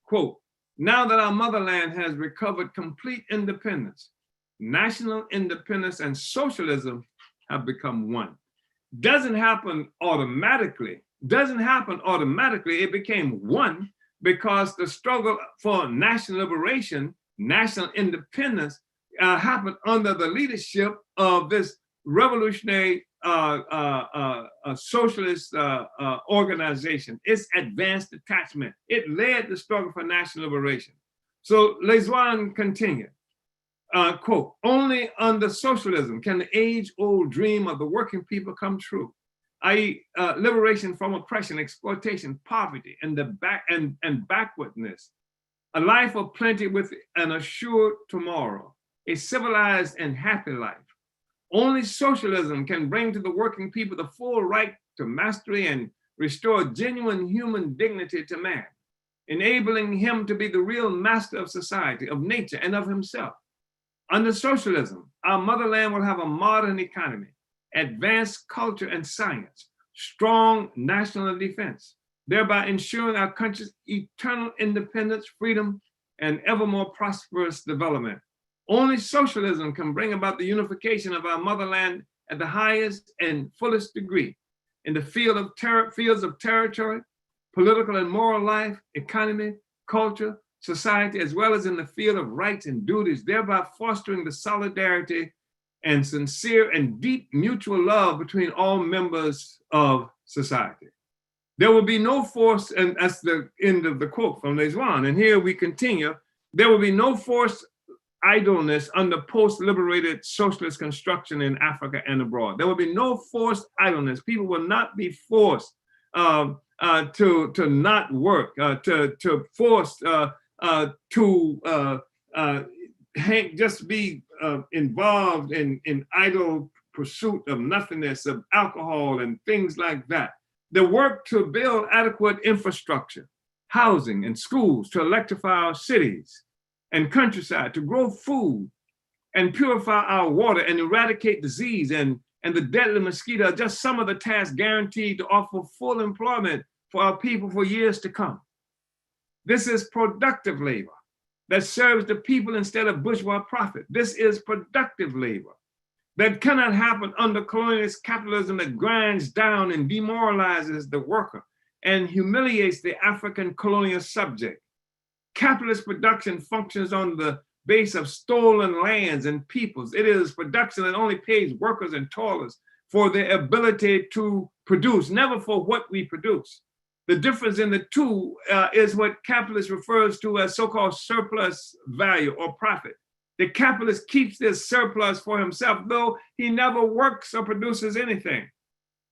quote, "Now that our motherland has recovered complete independence, national independence and socialism have become one." Doesn't happen automatically. It became one because the struggle for national liberation, national independence, happened under the leadership of this revolutionary socialist organization, its advanced detachment. It led the struggle for national liberation. So Le Duan continued, quote, "Only under socialism can the age-old dream of the working people come true, i.e. liberation from oppression, exploitation, poverty, and backwardness, a life of plenty with an assured tomorrow, a civilized and happy life. Only socialism can bring to the working people the full right to mastery and restore genuine human dignity to man, enabling him to be the real master of society, of nature, and of himself. Under socialism, our motherland will have a modern economy, advanced culture and science, strong national defense, thereby ensuring our country's eternal independence, freedom, and ever more prosperous development. Only socialism can bring about the unification of our motherland at the highest and fullest degree in the fields of territory, political and moral life, economy, culture, society, as well as in the field of rights and duties, thereby fostering the solidarity and sincere and deep mutual love between all members of society. There will be no force," and that's the end of the quote from Le Duan. And here we continue, "There will be no forced idleness under post-liberated socialist construction in Africa and abroad. There will be no forced idleness. People will not be forced to not work, to force just be involved in idle pursuit of nothingness, of alcohol and things like that. The work to build adequate infrastructure, housing and schools, to electrify our cities and countryside, to grow food and purify our water and eradicate disease and the deadly mosquito are just some of the tasks guaranteed to offer full employment for our people for years to come. This is productive labor that serves the people instead of bourgeois profit. This is productive labor that cannot happen under colonialist capitalism that grinds down and demoralizes the worker and humiliates the African colonial subject. Capitalist production functions on the base of stolen lands and peoples. It is production that only pays workers and toilers for their ability to produce, never for what we produce. The difference in the two is what capitalist refers to as so-called surplus value or profit. The capitalist keeps this surplus for himself, though he never works or produces anything.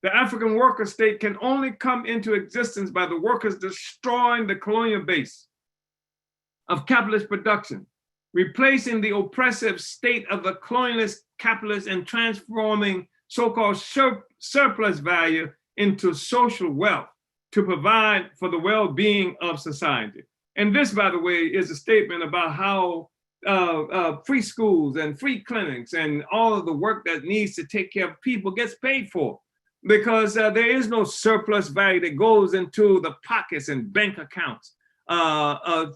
The African worker state can only come into existence by the workers destroying the colonial base of capitalist production, replacing the oppressive state of the colonialist capitalist and transforming so-called surplus value into social wealth to provide for the well-being of society. And this, by the way, is a statement about how free schools and free clinics and all of the work that needs to take care of people gets paid for, because there is no surplus value that goes into the pockets and bank accounts and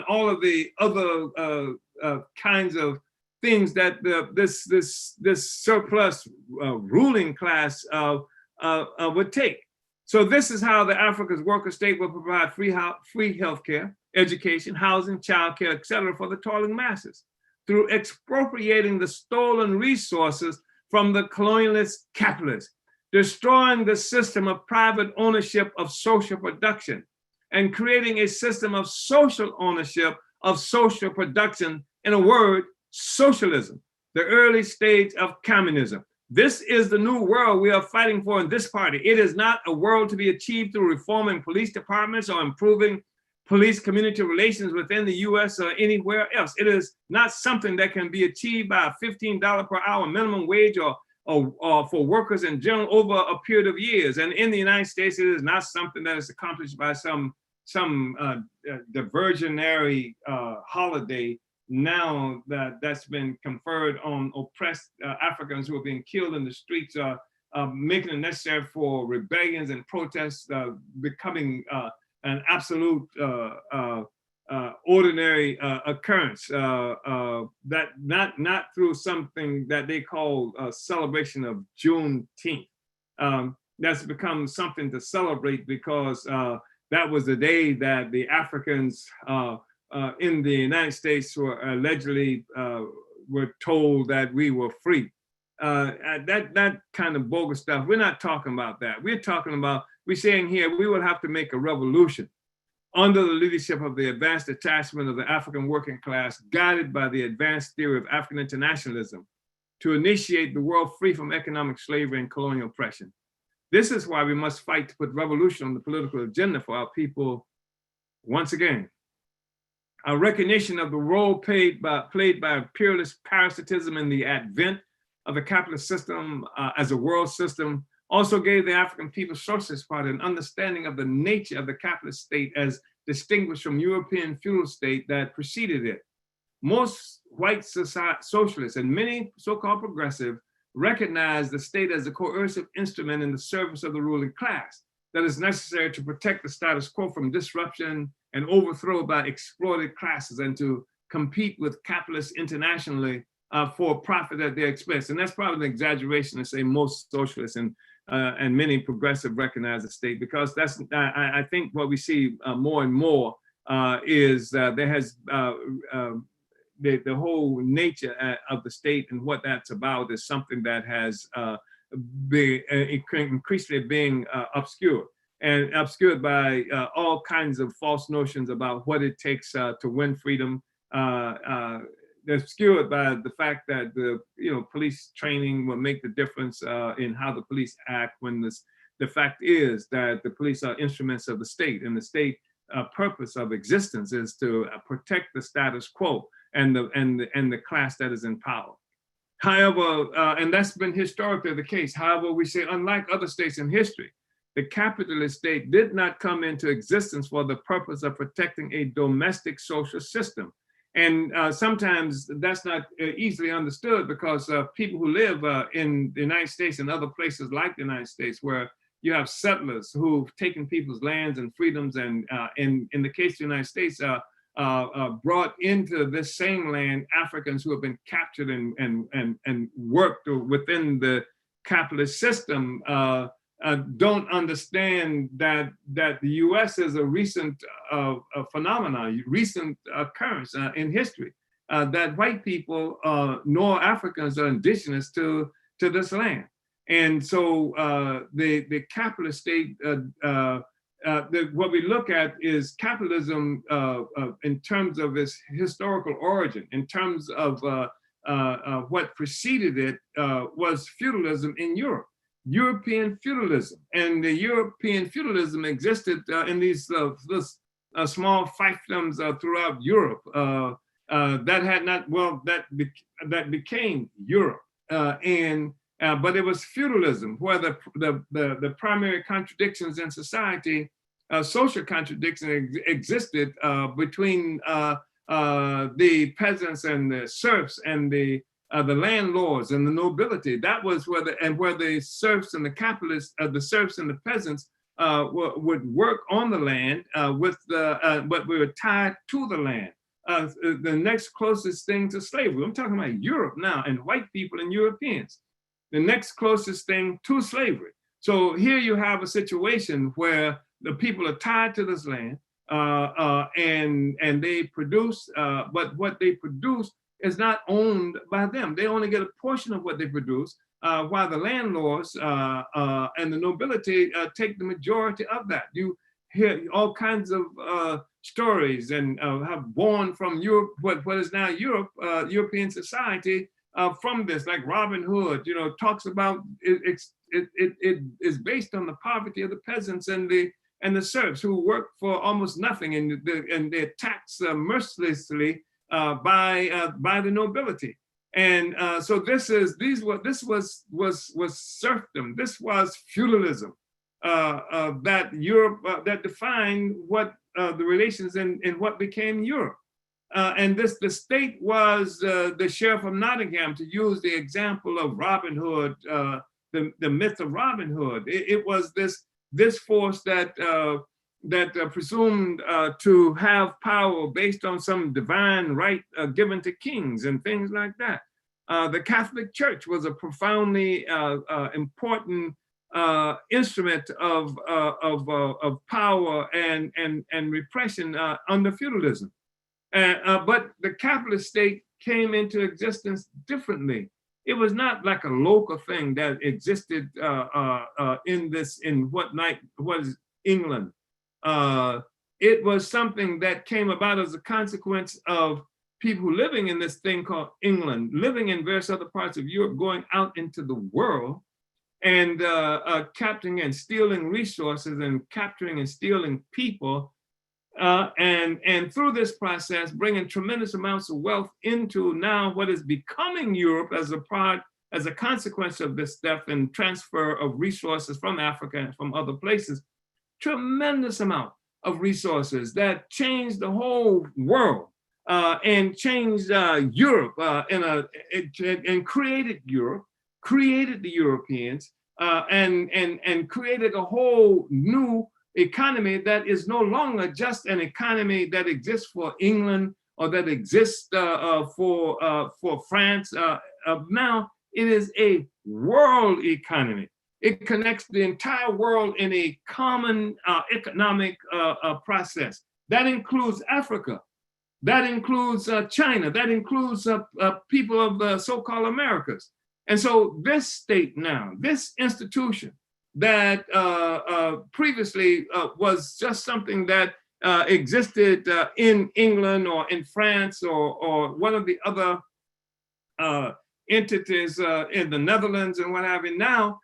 all of the other kinds of things that this surplus ruling class would take. So this is how the Africa's worker state will provide free healthcare, education, housing, childcare, etc. for the toiling masses through expropriating the stolen resources from the colonialist capitalists, destroying the system of private ownership of social production, and creating a system of social ownership of social production, in a word, socialism, the early stage of communism. This is the new world we are fighting for in this party. It is not a world to be achieved through reforming police departments or improving police community relations within the US or anywhere else. It is not something that can be achieved by a $15 per hour minimum wage or for workers in general over a period of years. And in the United States, it is not something that is accomplished by some diversionary holiday now that's been conferred on oppressed Africans who are being killed in the streets, making it necessary for rebellions and protests becoming an absolute ordinary occurrence, that not through something that they call a celebration of Juneteenth. That's become something to celebrate because that was the day that the Africans in the United States were allegedly were told that we were free. That kind of bogus stuff, we're not talking about that. We're talking about, we're saying here, we will have to make a revolution under the leadership of the advanced attachment of the African working class, guided by the advanced theory of African internationalism, to initiate the world free from economic slavery and colonial oppression. This is why we must fight to put revolution on the political agenda for our people once again. Our recognition of the role played by imperialist parasitism in the advent of the capitalist system as a world system also gave the African People's Socialist Party an understanding of the nature of the capitalist state as distinguished from European feudal state that preceded it. Most white socialists and many so-called progressive recognize the state as a coercive instrument in the service of the ruling class that is necessary to protect the status quo from disruption and overthrow by exploited classes and to compete with capitalists internationally for profit at their expense. And that's probably an exaggeration to say most socialists and many progressive recognize the state, because that's, I think what we see more and more is there has the whole nature of the state and what that's about is something that has been increasingly being obscured by all kinds of false notions about what it takes to win freedom. Obscured by the fact that the police training will make the difference in how the police act, when the fact is that the police are instruments of the state, and the state purpose of existence is to protect the status quo and the class that is in power. However, and that's been historically the case. However, we say, unlike other states in history, the capitalist state did not come into existence for the purpose of protecting a domestic social system. And sometimes that's not easily understood, because people who live in the United States and other places like the United States, where you have settlers who've taken people's lands and freedoms, and in the case of the United States, brought into this same land Africans who have been captured and worked within the capitalist system, don't understand that the U.S. is a recent phenomenon, recent occurrence in history, that white people nor Africans are indigenous to this land. And so the capitalist state, what we look at is capitalism in terms of its historical origin, in terms of what preceded it was feudalism in Europe. European feudalism, and the European feudalism existed in these small fiefdoms throughout Europe that had not, well, that became Europe, but it was feudalism where the primary contradictions in society, social contradictions existed between the peasants and the serfs and the landlords and the nobility. That was where the serfs and the capitalists, the serfs and the peasants would work on the land but we were tied to the land. The next closest thing to slavery, I'm talking about Europe now, and white people and Europeans. The next closest thing to slavery. So here you have a situation where the people are tied to this land, and they produce, but what they produce is not owned by them. They only get a portion of what they produce, while the landlords and the nobility take the majority of that. You hear all kinds of stories and have born from Europe, what is now Europe, European society, from this, like Robin Hood, talks about it is based on the poverty of the peasants and the serfs who work for almost nothing, and they're taxed mercilessly by the nobility. And so this was serfdom. This was feudalism that Europe that defined what the relations in what became Europe. And the state was the sheriff of Nottingham, to use the example of Robin Hood, the myth of Robin Hood. It was this force that presumed to have power based on some divine right given to kings and things like that. The Catholic Church was a profoundly important instrument of power and repression under feudalism. But the capitalist state came into existence differently. It was not like a local thing that existed in what was England. It was something that came about as a consequence of people living in this thing called England, living in various other parts of Europe, going out into the world and capturing and stealing resources and capturing and stealing people. And through this process, bringing tremendous amounts of wealth into now what is becoming Europe as a consequence of this stuff and transfer of resources from Africa and from other places. Tremendous amount of resources that changed the whole world and changed Europe and created Europe, created the Europeans, and created a whole new economy that is no longer just an economy that exists for England or that exists for France. Now it is a world economy. It connects the entire world in a common economic process. That includes Africa. That includes China. That includes people of the so-called Americas. And so this state now, this institution, that previously was just something that existed in England or in France or one of the other entities in the Netherlands and what have you. Now,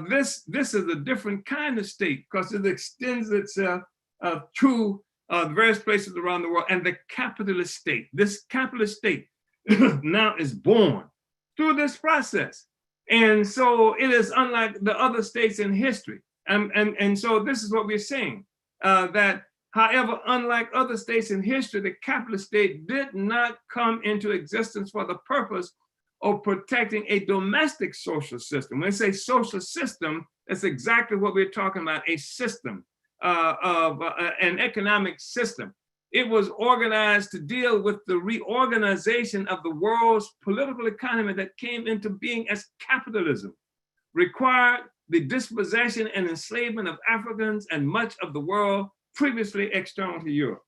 this is a different kind of state because it extends itself to various places around the world. And the capitalist state, this capitalist state now is born through this process. And so it is unlike the other states in history. And so this is what we're saying, that however, unlike other states in history, the capitalist state did not come into existence for the purpose of protecting a domestic social system. When I say social system, that's exactly what we're talking about, a system of an economic system. It was organized to deal with the reorganization of the world's political economy that came into being as capitalism, required the dispossession and enslavement of Africans and much of the world previously external to Europe.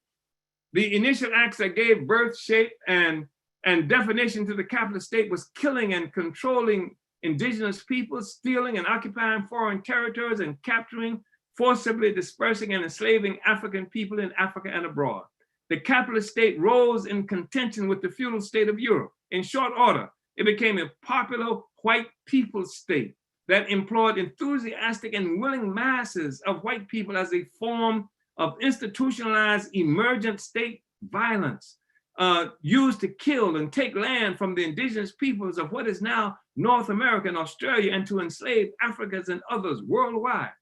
The initial acts that gave birth, shape, and definition to the capitalist state was killing and controlling indigenous peoples, stealing and occupying foreign territories, and capturing, forcibly dispersing and enslaving African people in Africa and abroad. The capitalist state rose in contention with the feudal state of Europe. In short order, it became a popular white people's state that employed enthusiastic and willing masses of white people as a form of institutionalized emergent state violence, used to kill and take land from the indigenous peoples of what is now North America and Australia and to enslave Africans and others worldwide.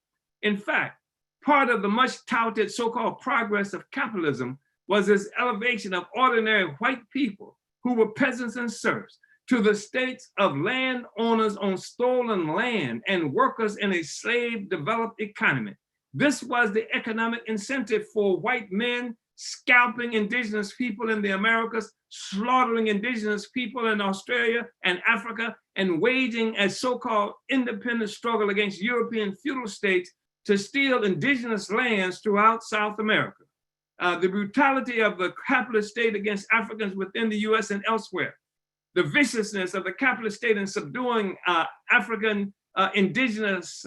In fact, part of the much touted so-called progress of capitalism was this elevation of ordinary white people who were peasants and serfs to the states of landowners on stolen land and workers in a slave-developed economy. This was the economic incentive for white men scalping indigenous people in the Americas, slaughtering indigenous people in Australia and Africa, and waging a so-called independent struggle against European feudal states to steal indigenous lands throughout South America. The brutality of the capitalist state against Africans within the US and elsewhere. The viciousness of the capitalist state in subduing African, indigenous,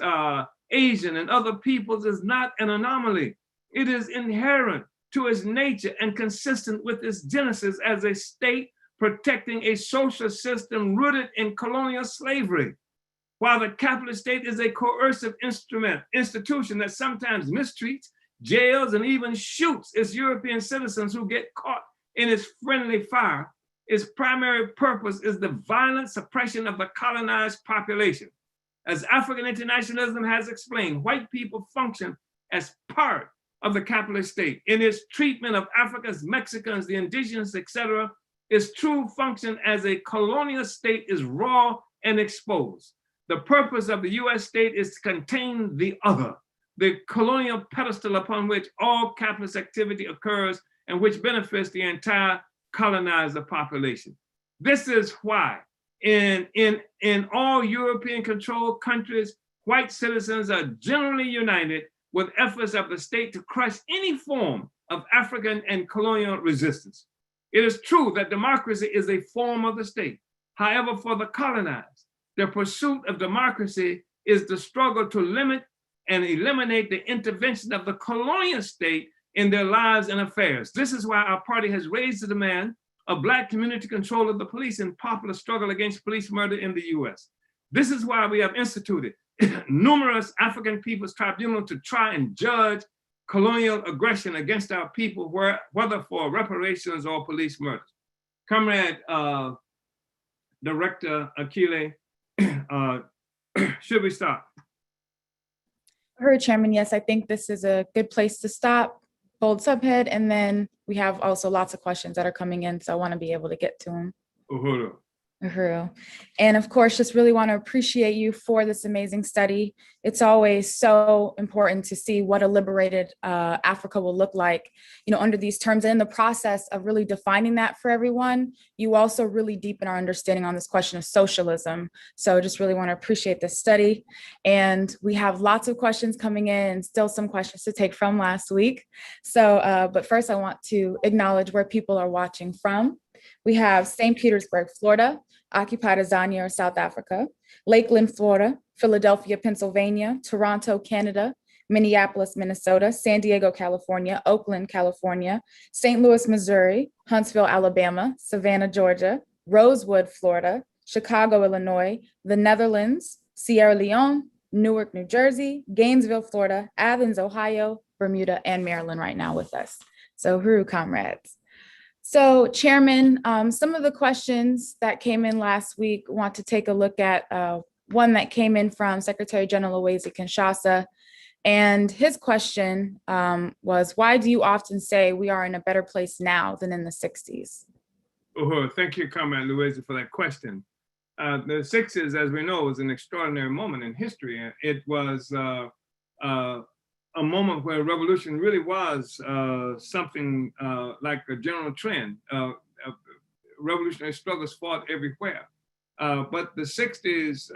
Asian, and other peoples is not an anomaly. It is inherent to its nature and consistent with its genesis as a state protecting a social system rooted in colonial slavery. While the capitalist state is a coercive institution that sometimes mistreats, jails, and even shoots its European citizens who get caught in its friendly fire, its primary purpose is the violent suppression of the colonized population. As African internationalism has explained, white people function as part of the capitalist state. In its treatment of Africa's Mexicans, the indigenous, etc., its true function as a colonial state is raw and exposed. The purpose of the US state is to contain the other, the colonial pedestal upon which all capitalist activity occurs and which benefits the entire colonizer population. This is why in all European controlled countries, white citizens are generally united with efforts of the state to crush any form of African and colonial resistance. It is true that democracy is a form of the state. However, for the colonized, the pursuit of democracy is the struggle to limit and eliminate the intervention of the colonial state in their lives and affairs. This is why our party has raised the demand of Black community control of the police in popular struggle against police murder in the US. This is why we have instituted numerous African people's tribunals to try and judge colonial aggression against our people, whether for reparations or police murders. Comrade Director Akile, should we start? Heard, Chairman, yes, I think this is a good place to stop. Bold subhead, and then we have also lots of questions that are coming in, so I want to be able to get to them. Uhuru. Uhuru. And of course, just really want to appreciate you for this amazing study. It's always so important to see what a liberated Africa will look like, under these terms. And in the process of really defining that for everyone, you also really deepen our understanding on this question of socialism. So just really want to appreciate this study. And we have lots of questions coming in and still some questions to take from last week. So, but first I want to acknowledge where people are watching from. We have St. Petersburg, Florida, occupied Azania or South Africa, Lakeland, Florida, Philadelphia, Pennsylvania, Toronto, Canada, Minneapolis, Minnesota, San Diego, California, Oakland, California, St. Louis, Missouri, Huntsville, Alabama, Savannah, Georgia, Rosewood, Florida, Chicago, Illinois, the Netherlands, Sierra Leone, Newark, New Jersey, Gainesville, Florida, Athens, Ohio, Bermuda, and Maryland right now with us. So, Huru comrades. So, Chairman, some of the questions that came in last week, want to take a look at one that came in from Secretary General Louise Kinshasa. And his question was, why do you often say we are in a better place now than in the 60s? Thank you, Comrade Louise, for that question. The 60s, as we know, was an extraordinary moment in history. It was a moment where revolution really was something like a general trend. Revolutionary struggles fought everywhere. But the 60s,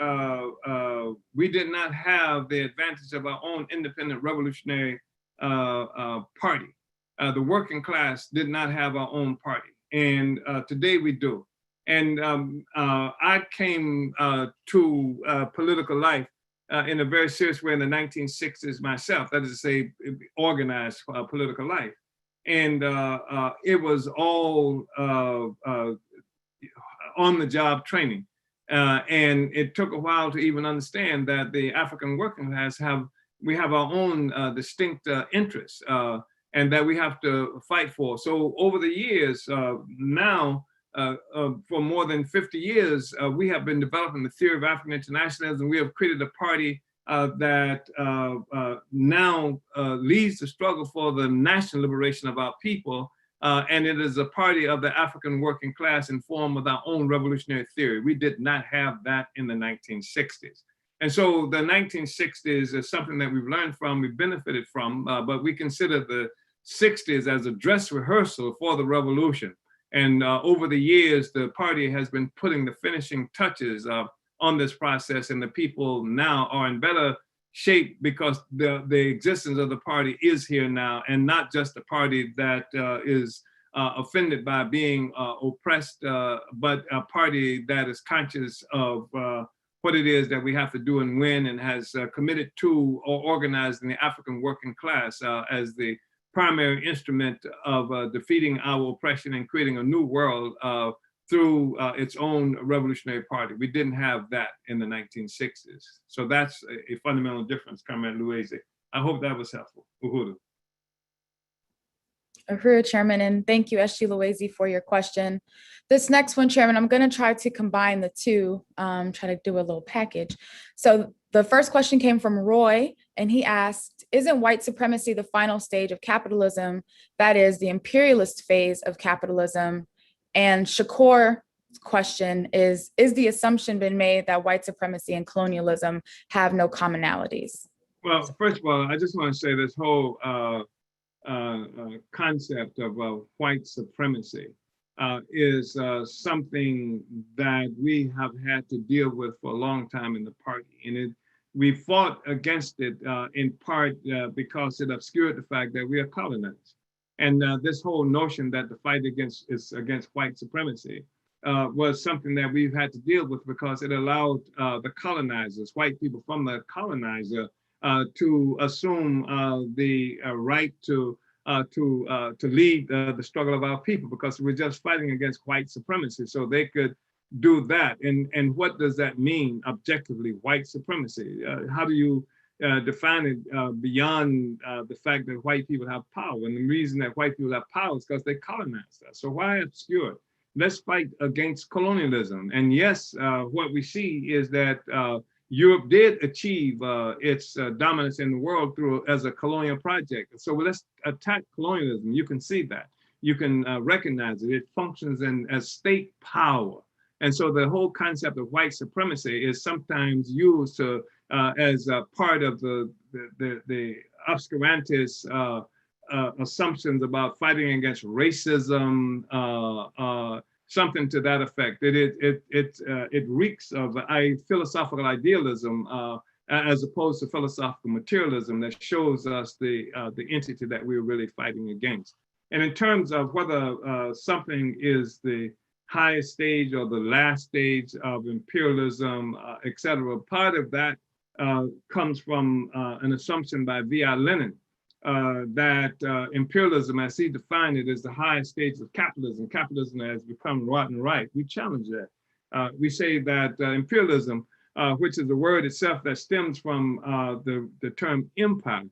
we did not have the advantage of our own independent revolutionary party. The working class did not have our own party. And today we do. And I came to political life in a very serious way in the 1960s myself, that is to say, organized political life. And it was all on-the-job training. And it took a while to even understand that the African working class we have our own distinct interests and that we have to fight for. So over the years, now, for more than 50 years, we have been developing the theory of African internationalism. We have created a party that now leads the struggle for the national liberation of our people. And it is a party of the African working class informed with our own revolutionary theory. We did not have that in the 1960s. And so the 1960s is something that we've learned from, we've benefited from, but we consider 60s as a dress rehearsal for the revolution. And over the years, the party has been putting the finishing touches on this process, and the people now are in better shape because the existence of the party is here now, and not just a party that is offended by being oppressed, but a party that is conscious of what it is that we have to do and win, and has committed to or organized in the African working class as the primary instrument of defeating our oppression and creating a new world through its own revolutionary party. We didn't have that in the 1960s. So that's a fundamental difference, Comrade Luizi. I hope that was helpful. Uhuru. Uhuru, Chairman, and thank you, S.G. Luizi, for your question. This next one, Chairman, I'm going to try to combine the two, try to do a little package. So the first question came from Roy, and he asked, isn't white supremacy the final stage of capitalism? That is the imperialist phase of capitalism. And Shakur's question is the assumption been made that white supremacy and colonialism have no commonalities? Well, first of all, I just want to say this whole concept of white supremacy is something that we have had to deal with for a long time in the party. And we fought against it in part because it obscured the fact that we are colonized. And this whole notion that the fight is against white supremacy was something that we've had to deal with because it allowed the colonizers, white people from the colonizer, to assume the right to lead the struggle of our people, because we're just fighting against white supremacy. So they could do that. And what does that mean objectively, white supremacy? How do you define it beyond the fact that white people have power? And the reason that white people have power is because they colonized us. So why obscure it? Let's fight against colonialism. And yes, what we see is that Europe did achieve its dominance in the world as a colonial project. So let's attack colonialism. You can see that. You can recognize it. It functions as state power. And so the whole concept of white supremacy is sometimes used as a part of the obscurantist assumptions about fighting against racism, something to that effect. It reeks of a philosophical idealism as opposed to philosophical materialism that shows us the entity that we're really fighting against. And in terms of whether something is the highest stage or the last stage of imperialism, et cetera, part of that comes from an assumption by V.I. Lenin that imperialism, as he defined it, is the highest stage of capitalism. Capitalism has become rotten right. We challenge that. We say that imperialism, which is a word itself that stems from the term empire.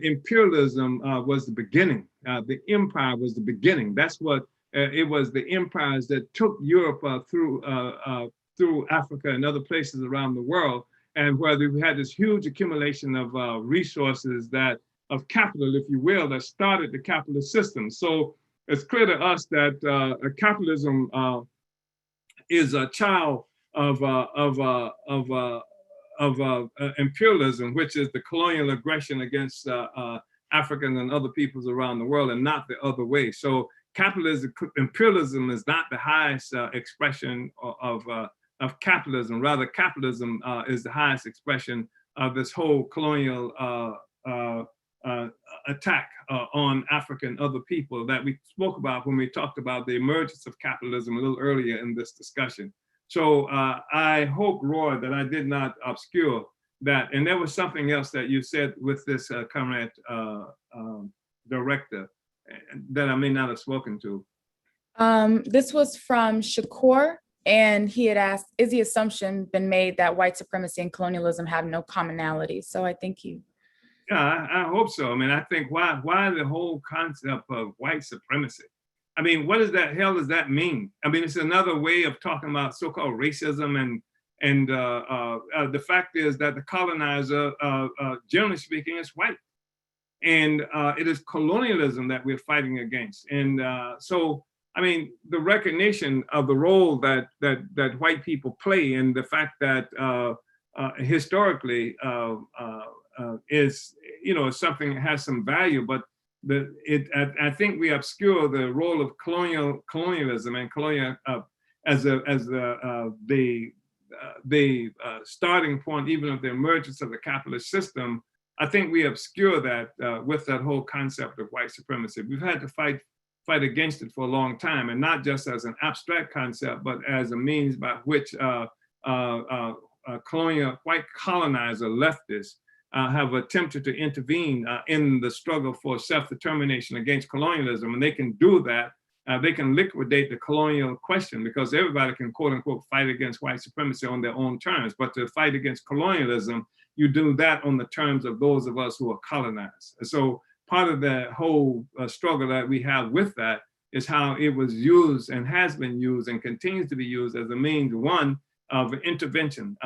Imperialism was the beginning. The empire was the beginning. That's what it was. The empires that took Europe through Africa and other places around the world, and where we had this huge accumulation of resources of capital, if you will, that started the capitalist system. So it's clear to us that capitalism is a child of imperialism, which is the colonial aggression against Africans and other peoples around the world, and not the other way. So imperialism is not the highest expression of capitalism. Rather, capitalism is the highest expression of this whole colonial attack on Africa and other people that we spoke about when we talked about the emergence of capitalism a little earlier in this discussion. So I hope, Roy, that I did not obscure that. And there was something else that you said with this comrade director that I may not have spoken to. This was from Shakur, and he had asked, is the assumption been made that white supremacy and colonialism have no commonality? So I think you. Yeah, I hope so. I mean, I think why the whole concept of white supremacy? I mean, what does that hell does that mean? I mean, it's another way of talking about so-called racism, and the fact is that the colonizer, generally speaking, is white, and it is colonialism that we're fighting against. And so, I mean, the recognition of the role that white people play, and the fact that historically is, something that has some value, but I think we obscure the role of colonialism and colonial as the starting point, even of the emergence of the capitalist system. I think we obscure that with that whole concept of white supremacy. We've had to fight against it for a long time, and not just as an abstract concept, but as a means by which white colonizer leftists have attempted to intervene in the struggle for self-determination against colonialism. And they can do that. They can liquidate the colonial question, because everybody can, quote unquote, fight against white supremacy on their own terms. But to fight against colonialism, you do that on the terms of those of us who are colonized. And so part of the whole struggle that we have with that is how it was used and has been used and continues to be used as a means, one, of intervention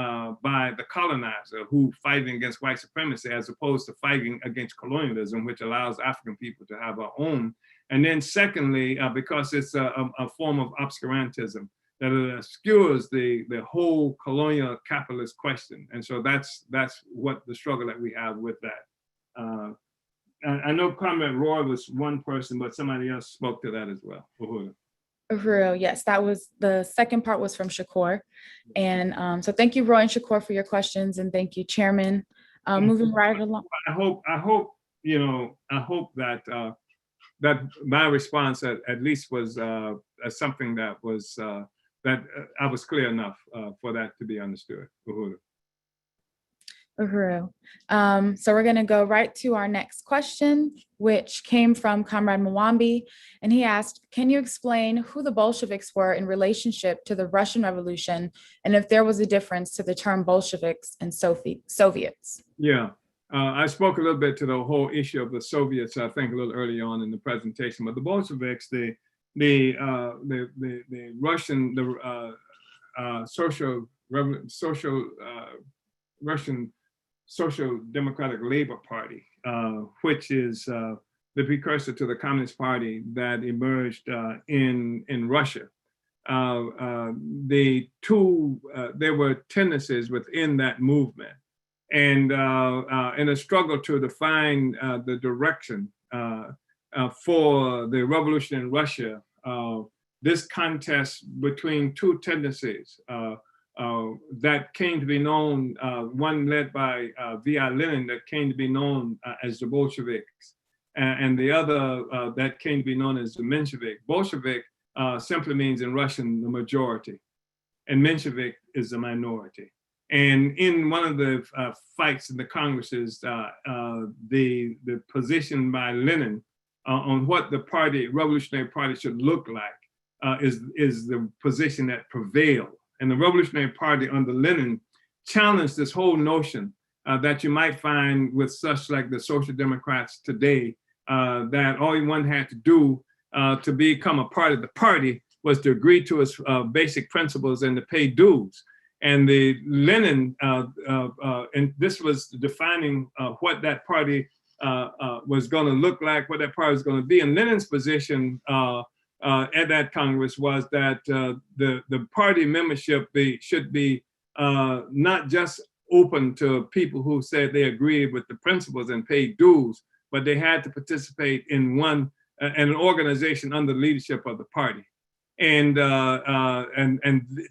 by the colonizer who fighting against white supremacy, as opposed to fighting against colonialism, which allows African people to have our own. And then secondly, because it's a form of obscurantism, that it obscures the whole colonial capitalist question. And so that's what the struggle that we have with that. I know Comrade Roy was one person, but somebody else spoke to that as well. Uhuru, yes, that was the second part was from Shakur. And so thank you, Roy and Shakur, for your questions, and thank you, Chairman. Moving right along. I hope that that my response at least was something that was that I was clear enough for that to be understood. Uhuru. So we're going to go right to our next question, which came from Comrade Mwambi. And he asked, can you explain who the Bolsheviks were in relationship to the Russian Revolution, and if there was a difference to the term Bolsheviks and Soviets? Yeah, I spoke a little bit to the whole issue of the Soviets, I think a little early on in the presentation, but the Bolsheviks, the Russian, Russian Social Democratic Labor Party, which is the precursor to the Communist Party that emerged in Russia. There were tendencies within that movement, and in a struggle to define the direction for the revolution in Russia, this contest between two tendencies that came to be known, one led by V.I. Lenin, that came to be known as the Bolsheviks, and the other that came to be known as the Menshevik. Bolshevik simply means in Russian the majority, and Menshevik is the minority. And in one of the fights in the Congresses, the position by Lenin on what the Revolutionary Party should look like is the position that prevailed. And the Revolutionary Party under Lenin challenged this whole notion that you might find with such like the Social Democrats today, that all one had to do to become a part of the party was to agree to its basic principles and to pay dues. And the Lenin, and this was defining what that party was going to look like, what that party was going to be. And Lenin's position at that Congress was that the party membership should be not just open to people who said they agreed with the principles and paid dues, but they had to participate in an organization under the leadership of the party. And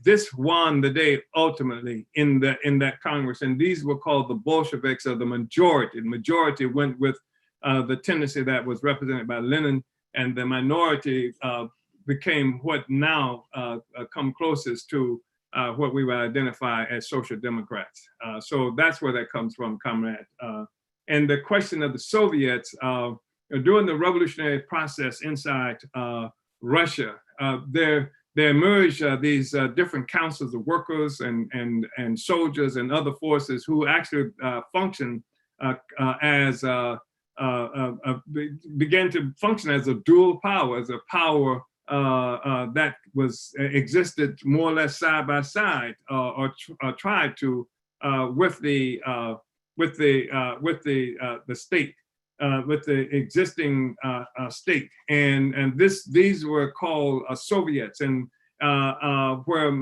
this won the day ultimately in that Congress. And these were called the Bolsheviks, or the majority. The majority went with the tendency that was represented by Lenin, and the minority became what now come closest to what we would identify as social democrats. So that's where that comes from, comrade. And the question of the Soviets, during the revolutionary process inside Russia, there emerged these different councils of workers and soldiers and other forces who actually function began to function as a dual power, as a power that existed more or less side by side, or tried to with the state, with the existing state, and these were called Soviets, and where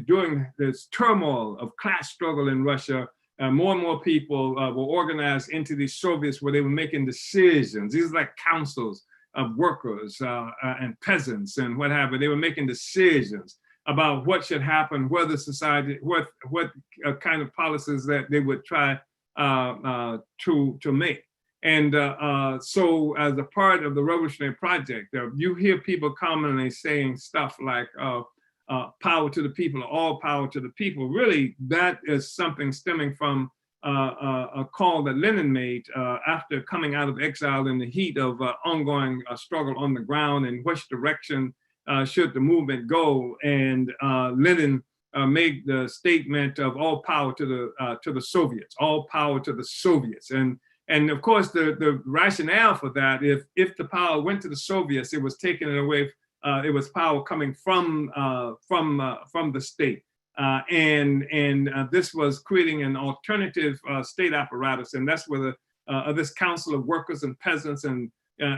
during this turmoil of class struggle in Russia, more and more people were organized into these Soviets where they were making decisions. These are like councils of workers and peasants and what have you. They were making decisions about what should happen, whether society, what kind of policies that they would try to make. And so as a part of the revolutionary project, you hear people commonly saying stuff like power to the people, all power to the people. Really, that is something stemming from a call that Lenin made after coming out of exile in the heat of ongoing struggle on the ground, and which direction should the movement go. And Lenin made the statement of all power to the Soviets, all power to the Soviets. And of course, the rationale for that, if the power went to the Soviets, it was taken away. It was power coming from the state, and this was creating an alternative state apparatus, and that's where this council of workers and peasants and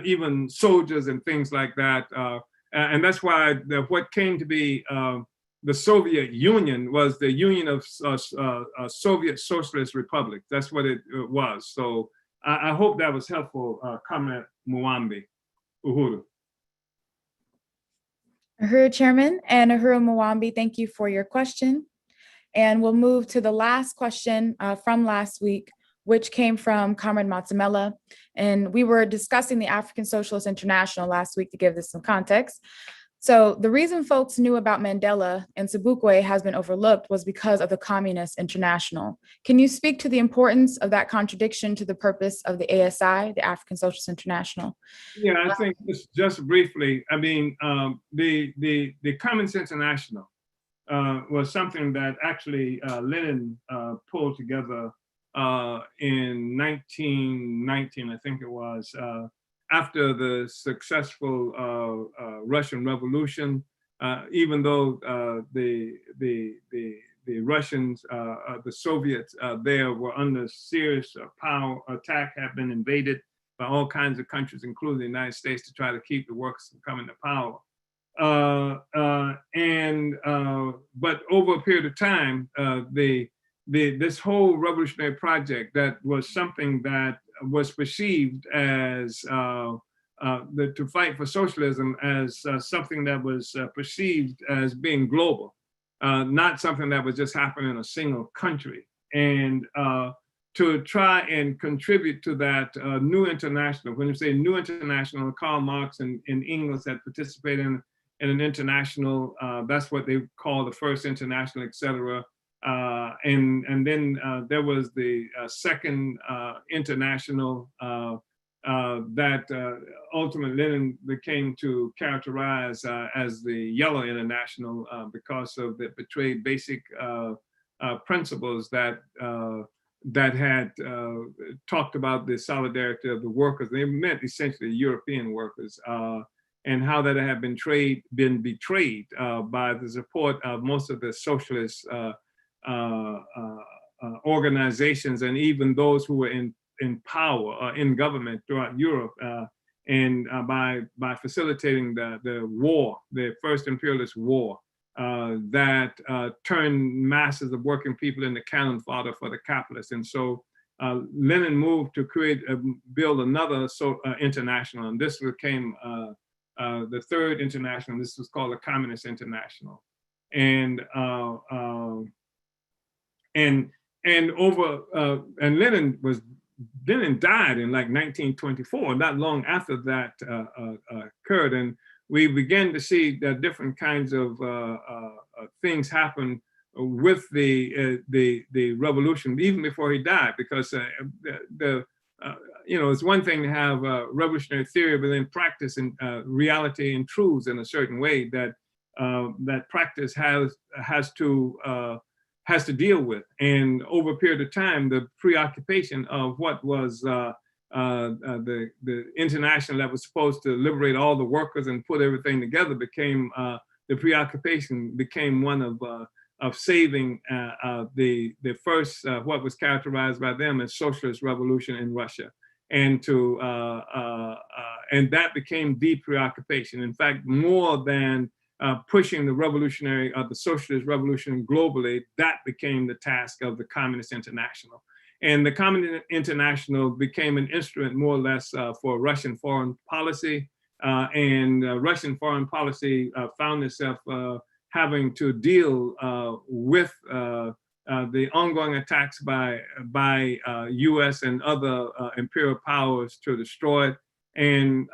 even soldiers and things like that, and that's why what came to be the Soviet Union was the Union of Soviet Socialist Republics. That's what it was. So I hope that was helpful, Comrade Muwambi. Uhuru. Uhuru Chairman and Uhuru Muwambi, thank you for your question. And we'll move to the last question from last week, which came from Comrade Matamela. And we were discussing the African Socialist International last week to give this some context. So the reason folks knew about Mandela and Sobukwe has been overlooked was because of the Communist International. Can you speak to the importance of that contradiction to the purpose of the ASI, the African Socialist International? Yeah, I think just briefly, I mean, the Communist International was something that actually Lenin pulled together in 1919, I think it was, after the successful Russian Revolution. Even though the Russians, the Soviets there were under serious power attack, have been invaded by all kinds of countries, including the United States, to try to keep the workers from coming to power. But over a period of time, this whole revolutionary project that was something that was perceived as to fight for socialism as something that was perceived as being global, not something that would just happen in a single country. And to try and contribute to that new international, when you say new international, Karl Marx and Engels had participated in an international, that's what they call the first international, et cetera. And then there was the second international that ultimately Lenin became to characterize as the Yellow International because of the betrayed basic principles that had talked about the solidarity of the workers. They meant essentially European workers, and how that had been betrayed by the support of most of the socialist organizations, and even those who were in power in government throughout Europe, and by facilitating the war, the first imperialist war, that turned masses of working people into cannon fodder for the capitalists. And so Lenin moved to build another international, and this became the third international. This was called the Communist International. And Lenin died in like 1924, not long after that occurred. And we began to see that different kinds of things happen with the revolution, even before he died, because it's one thing to have revolutionary theory, but then practice and reality and truths in a certain way that practice has to deal with. And over a period of time, the preoccupation of what was the international that was supposed to liberate all the workers and put everything together became the preoccupation became one of saving the first what was characterized by them as socialist revolution in Russia, and and that became the preoccupation. In fact, more than pushing the socialist revolution globally, that became the task of the Communist International. And the Communist International became an instrument more or less for Russian foreign policy. Russian foreign policy found itself having to deal with the ongoing attacks by US and other imperial powers to destroy it. And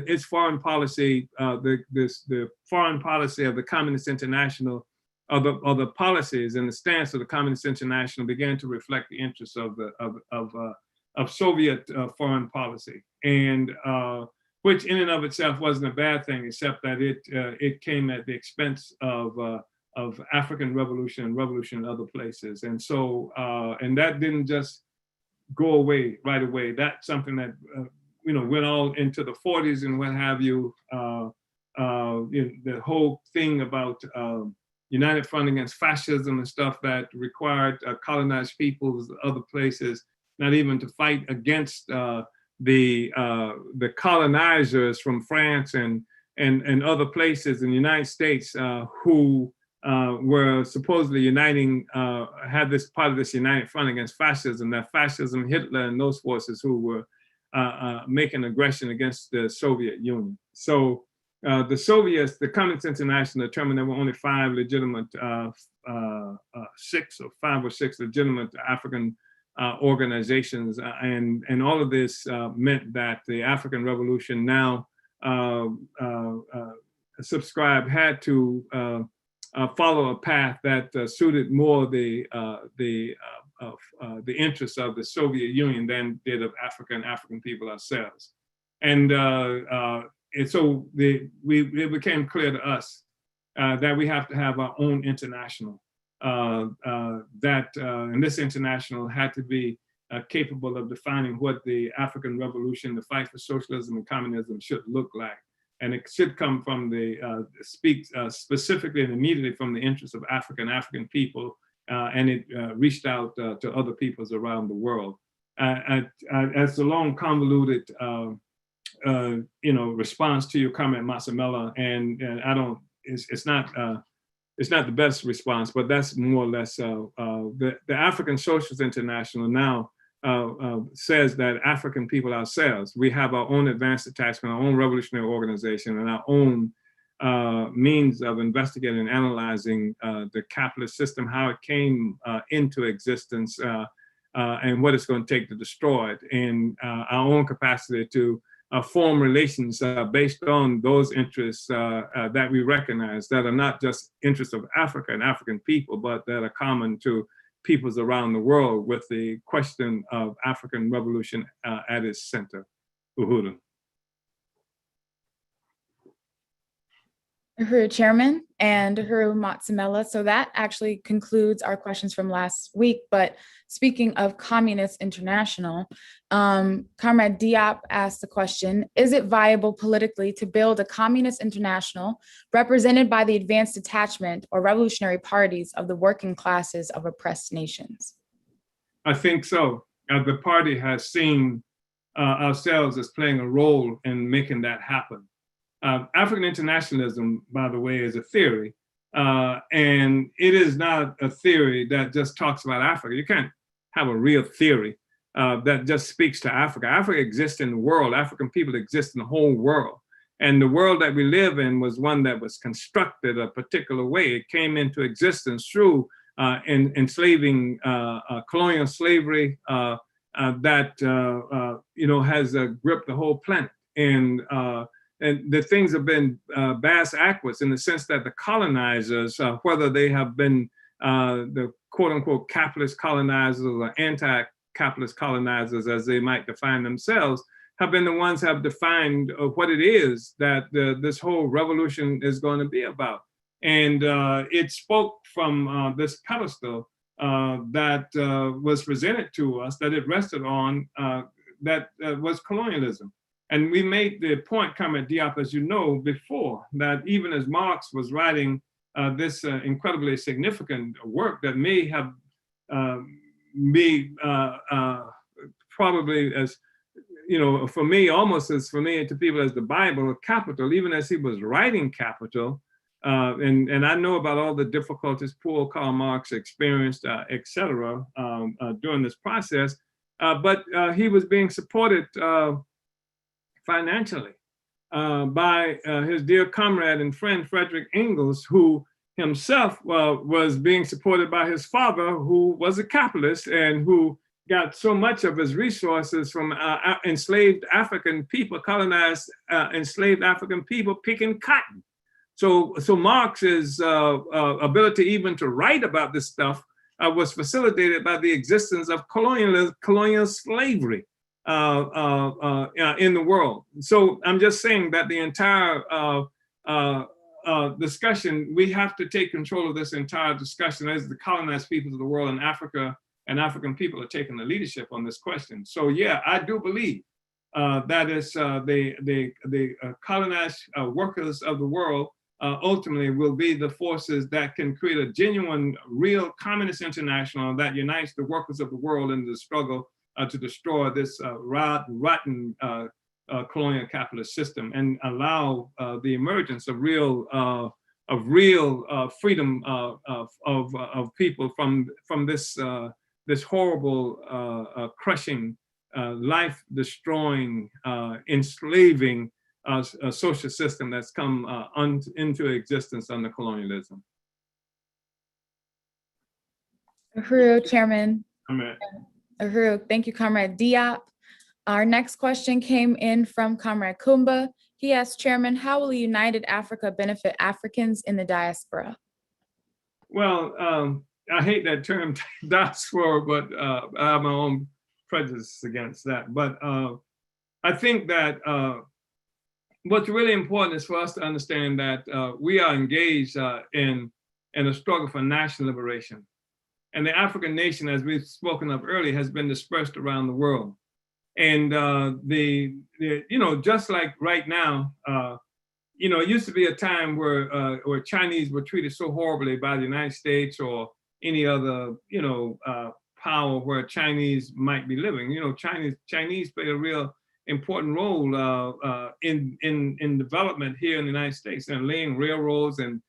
its foreign policy, the foreign policy of the Communist International, or the policies and the stance of the Communist International began to reflect the interests of Soviet foreign policy, and which in and of itself wasn't a bad thing, except that it came at the expense of African revolution and revolution in other places, and so and that didn't just go away right away. That's something that went all into the 40s and what have you. The whole thing about United Front Against Fascism and stuff that required colonized peoples, other places, not even to fight against the colonizers from France and other places in the United States who were supposedly uniting, had this part of this United Front Against Fascism, that fascism, Hitler and those forces who were making aggression against the Soviet Union. So the Soviets, the Communist International determined there were only five or six legitimate African organizations, and all of this meant that the African Revolution now had to follow a path that suited more the interests of the Soviet Union than did of African people ourselves. And so it became clear to us that we have to have our own international, and this international had to be capable of defining what the African Revolution, the fight for socialism and communism should look like. And it should come from speak specifically and immediately from the interests of African people, and it reached out to other peoples around the world. As a long, convoluted response to your comment, Masamela, and it's not the best response, but that's more or less the African Socialist International now says that African people ourselves, we have our own advanced attachment, our own revolutionary organization, and our own means of investigating and analyzing the capitalist system, how it came into existence, and what it's going to take to destroy it, and our own capacity to form relations based on those interests that we recognize, that are not just interests of Africa and African people, but that are common to peoples around the world, with the question of African revolution at its center. Uhuru. Uhuru Chairman and Uhuru Matsamela. So that actually concludes our questions from last week. But speaking of Communist International, Comrade Diop asked the question, is it viable politically to build a Communist International represented by the advanced detachment or revolutionary parties of the working classes of oppressed nations? I think so. The party has seen ourselves as playing a role in making that happen. African internationalism, by the way, is a theory, and it is not a theory that just talks about Africa. You can't have a real theory that just speaks to Africa. Africa exists in the world. African people exist in the whole world. And the world that we live in was one that was constructed a particular way. It came into existence through enslaving colonial slavery that has gripped the whole planet. And the things have been bass backwards in the sense that the colonizers, whether they have been the quote unquote capitalist colonizers or anti-capitalist colonizers, as they might define themselves, have been the ones who have defined what it is that this whole revolution is going to be about. And it spoke from this pedestal that was presented to us, that it rested on, that was colonialism. And we made the point, Comrade Diop, as you know, before, that even as Marx was writing this incredibly significant work that may have probably as, for me, almost as familiar to people as the Bible or Capital, even as he was writing Capital, And I know about all the difficulties poor Karl Marx experienced, et cetera, during this process, but he was being supported financially by his dear comrade and friend, Frederick Engels, who himself was being supported by his father, who was a capitalist and who got so much of his resources from enslaved African people, colonized enslaved African people picking cotton. So Marx's ability even to write about this stuff was facilitated by the existence of colonial slavery in the world. So I'm just saying that the entire discussion, we have to take control of this entire discussion as the colonized peoples of the world in Africa and African people are taking the leadership on this question. So yeah, I do believe that is the colonized workers of the world ultimately will be the forces that can create a genuine, real communist international that unites the workers of the world in the struggle to destroy this rotten colonial capitalist system and allow the emergence of real freedom of people from this horrible, crushing, life-destroying, enslaving a social system that's come into existence under colonialism. Uhuru, Chairman. Amen. Uhuru, thank you, Comrade Diop. Our next question came in from Comrade Kumba. He asked, Chairman, how will a united Africa benefit Africans in the diaspora? Well, I hate that term diaspora, but I have my own prejudice against that. But I think that what's really important is for us to understand that we are engaged in a struggle for national liberation. And the African nation, as we've spoken of earlier, has been dispersed around the world. And just like right now, it used to be a time where Chinese were treated so horribly by the United States or any other, power where Chinese might be living. Chinese played a real important role in development here in the United States and laying railroads and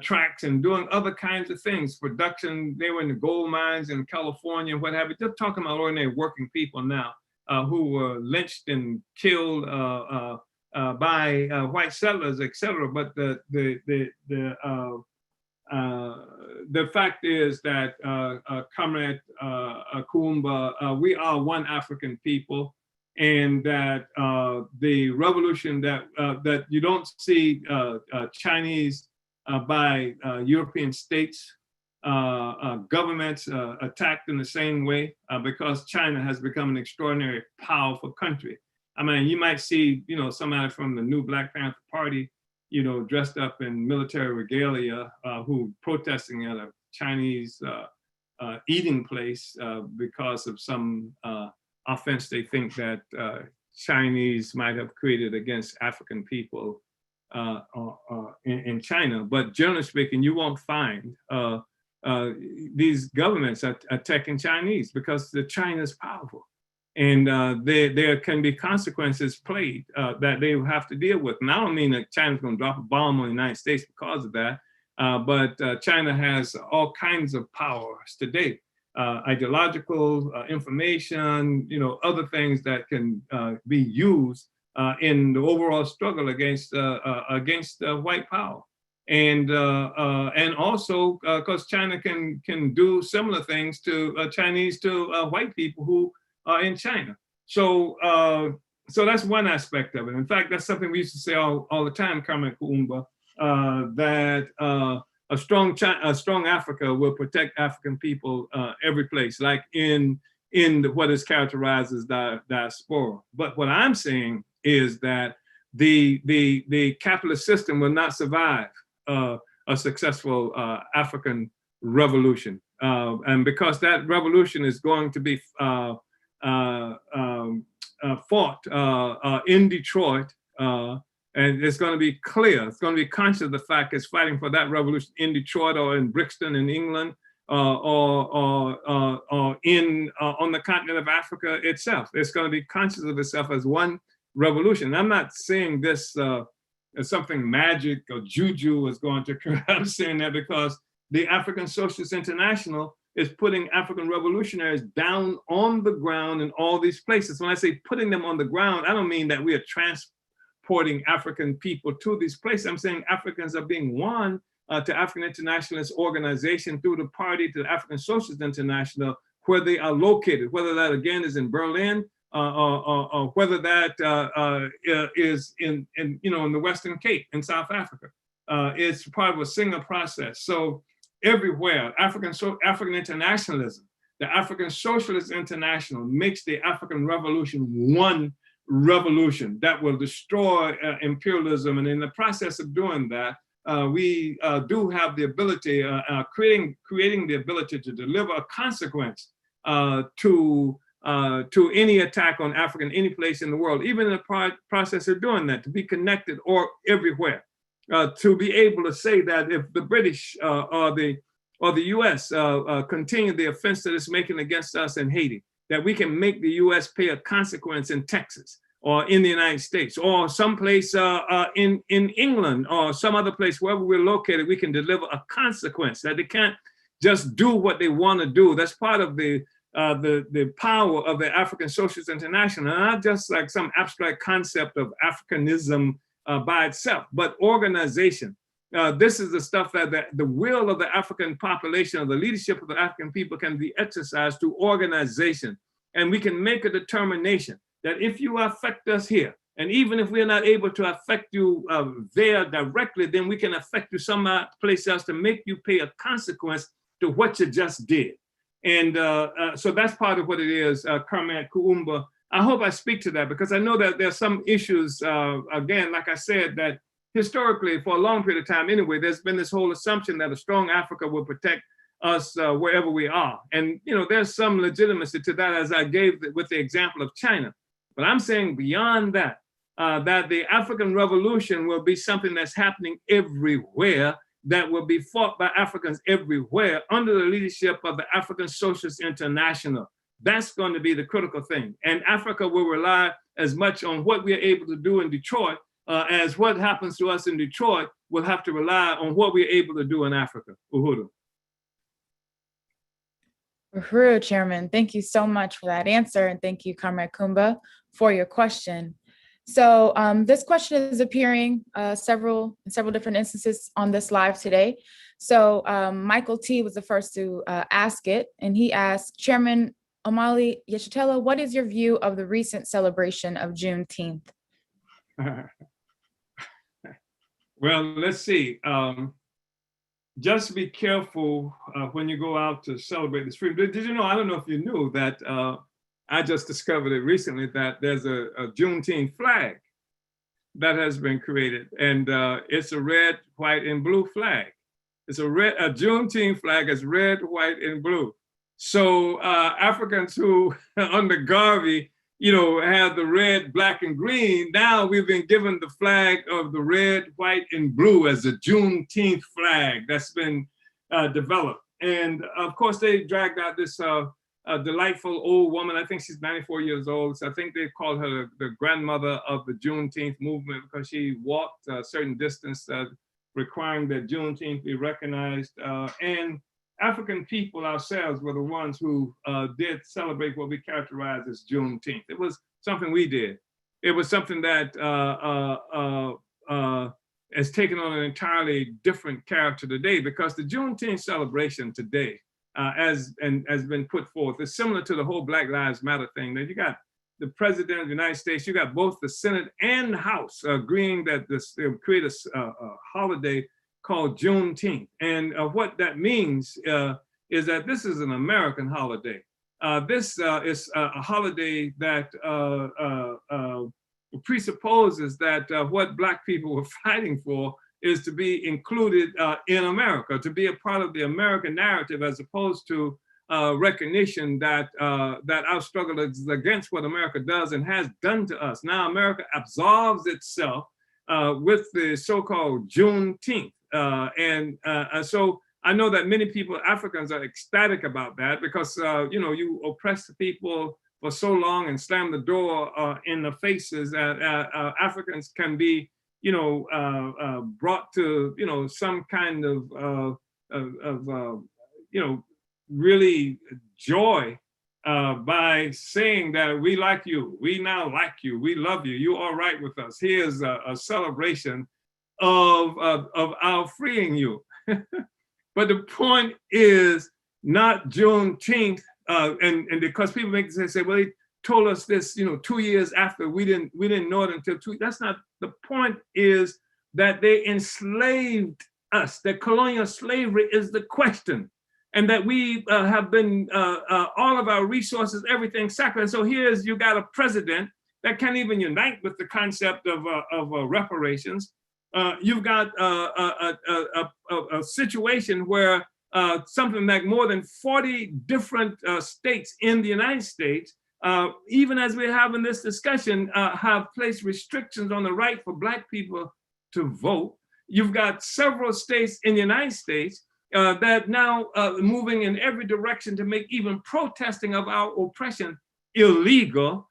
tracks and doing other kinds of things, production. They were in the gold mines in California, what have you. Just talking about ordinary working people now who were lynched and killed by white settlers, et cetera. But the fact is that, Comrade Kumba, we are one African people, and that the revolution that you don't see Chinese by European states, governments attacked in the same way because China has become an extraordinary powerful country. I mean, you might see, somebody from the new Black Panther Party, dressed up in military regalia who protesting at a Chinese eating place because of some offense they think that Chinese might have created against African people in China. But generally speaking, you won't find these governments are attacking Chinese because China is powerful. And there can be consequences played that they will have to deal with. And I don't mean that China's going to drop a bomb on the United States because of that, but China has all kinds of powers today, ideological, information, other things that can be used in the overall struggle against white power. And also because China can do similar things to Chinese to white people who are in China. So that's one aspect of it. In fact, that's something we used to say all the time, Comrade Kumba, that a strong Africa will protect African people every place, like in what is characterized as diaspora. But what I'm saying is that the capitalist system will not survive a successful African revolution. And because that revolution is going to be fought in Detroit, and it's going to be clear, it's going to be conscious of the fact it's fighting for that revolution in Detroit or in Brixton in England, or on the continent of Africa itself. It's going to be conscious of itself as one revolution. I'm not saying this something magic or juju is going to occur. I'm saying that because the African Socialist International is putting African revolutionaries down on the ground in all these places. When I say putting them on the ground, I don't mean that we are transporting African people to these places. I'm saying Africans are being won to African Internationalist organization through the party, to the African Socialist International, where they are located, whether that again is in Berlin or whether that is in the Western Cape in South Africa. It's part of a single process. So everywhere, African internationalism, the African Socialist International makes the African Revolution one revolution that will destroy imperialism. And in the process of doing that, we do have the ability, creating the ability to deliver a consequence to any attack on Africa in any place in the world, even in the process of doing that, to be connected or everywhere. To be able to say that if the British or the US continue the offense that it's making against us in Haiti, that we can make the US pay a consequence in Texas or in the United States or someplace in England or some other place, wherever we're located, we can deliver a consequence, that they can't just do what they want to do. That's part of the power of the African Socialist International, and not just like some abstract concept of Africanism by itself, but organization. This is the stuff that the will of the African population, or the leadership of the African people, can be exercised through organization. And we can make a determination that if you affect us here, and even if we're not able to affect you there directly, then we can affect you someplace else to make you pay a consequence to what you just did. And so that's part of what it is, Kermit Kuumba. I hope I speak to that, because I know that there's some issues, again, like I said, that historically, for a long period of time anyway, there's been this whole assumption that a strong Africa will protect us wherever we are. And there's some legitimacy to that, as I gave with the example of China. But I'm saying beyond that, that the African Revolution will be something that's happening everywhere, that will be fought by Africans everywhere under the leadership of the African Socialist International. That's going to be the critical thing. And Africa will rely as much on what we're able to do in Detroit as what happens to us in Detroit will have to rely on what we're able to do in Africa. Uhuru. Uhuru, Chairman, thank you so much for that answer. And thank you, Comrade Kumba, for your question. So this question is appearing in several different instances on this live today. So Michael T was the first to ask it, and he asked, Chairman Omali Yeshitela, what is your view of the recent celebration of Juneteenth? Well, let's see. Just be careful when you go out to celebrate the freedom. Did you know, I don't know if you knew that I just discovered it recently, that there's a Juneteenth flag that has been created, and it's a red, white, and blue flag. It's a Juneteenth flag is red, white, and blue. So Africans who under Garvey, have the red, black, and green, now we've been given the flag of the red, white, and blue as a Juneteenth flag that's been developed. And of course, they dragged out this delightful old woman. I think she's 94 years old. So I think they called her the grandmother of the Juneteenth movement, because she walked a certain distance requiring that Juneteenth be recognized. And African people ourselves were the ones who did celebrate what we characterize as Juneteenth. It was something we did. It was something that has taken on an entirely different character today, because the Juneteenth celebration today, as been put forth, is similar to the whole Black Lives Matter thing. That you got the President of the United States, you got both the Senate and the House agreeing that they'll create a holiday called Juneteenth. And what that means is that this is an American holiday. This is a holiday that presupposes that what Black people were fighting for is to be included in America, to be a part of the American narrative, as opposed to recognition that that our struggle is against what America does and has done to us. Now America absolves itself with the so-called Juneteenth. And so I know that many people, Africans, are ecstatic about that, because you oppress the people for so long and slam the door in the faces. Africans can be brought to, some kind of really joy by saying that we like you, we now like you, we love you, you are right with us. Here's a celebration of our freeing you. But the point is not Juneteenth, and because people make say, well, they told us this, 2 years after, we didn't know it until that's not the point. Is that they enslaved us, that colonial slavery is the question, and that we have been all of our resources, everything sacrificed. So here's, you got a president that can't even unite with the concept of reparations. You've got a situation where something like more than 40 different states in the United States, even as we're having this discussion, have placed restrictions on the right for Black people to vote. You've got several states in the United States that now moving in every direction to make even protesting of our oppression illegal.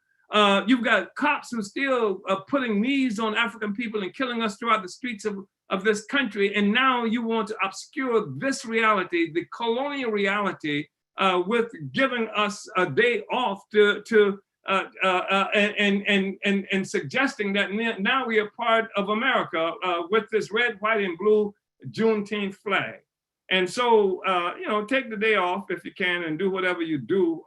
You've got cops who still putting knees on African people and killing us throughout the streets of this country. And now you want to obscure this reality, the colonial reality, with giving us a day off and suggesting that now we are part of America with this red, white, and blue Juneteenth flag. And so, take the day off if you can and do whatever you do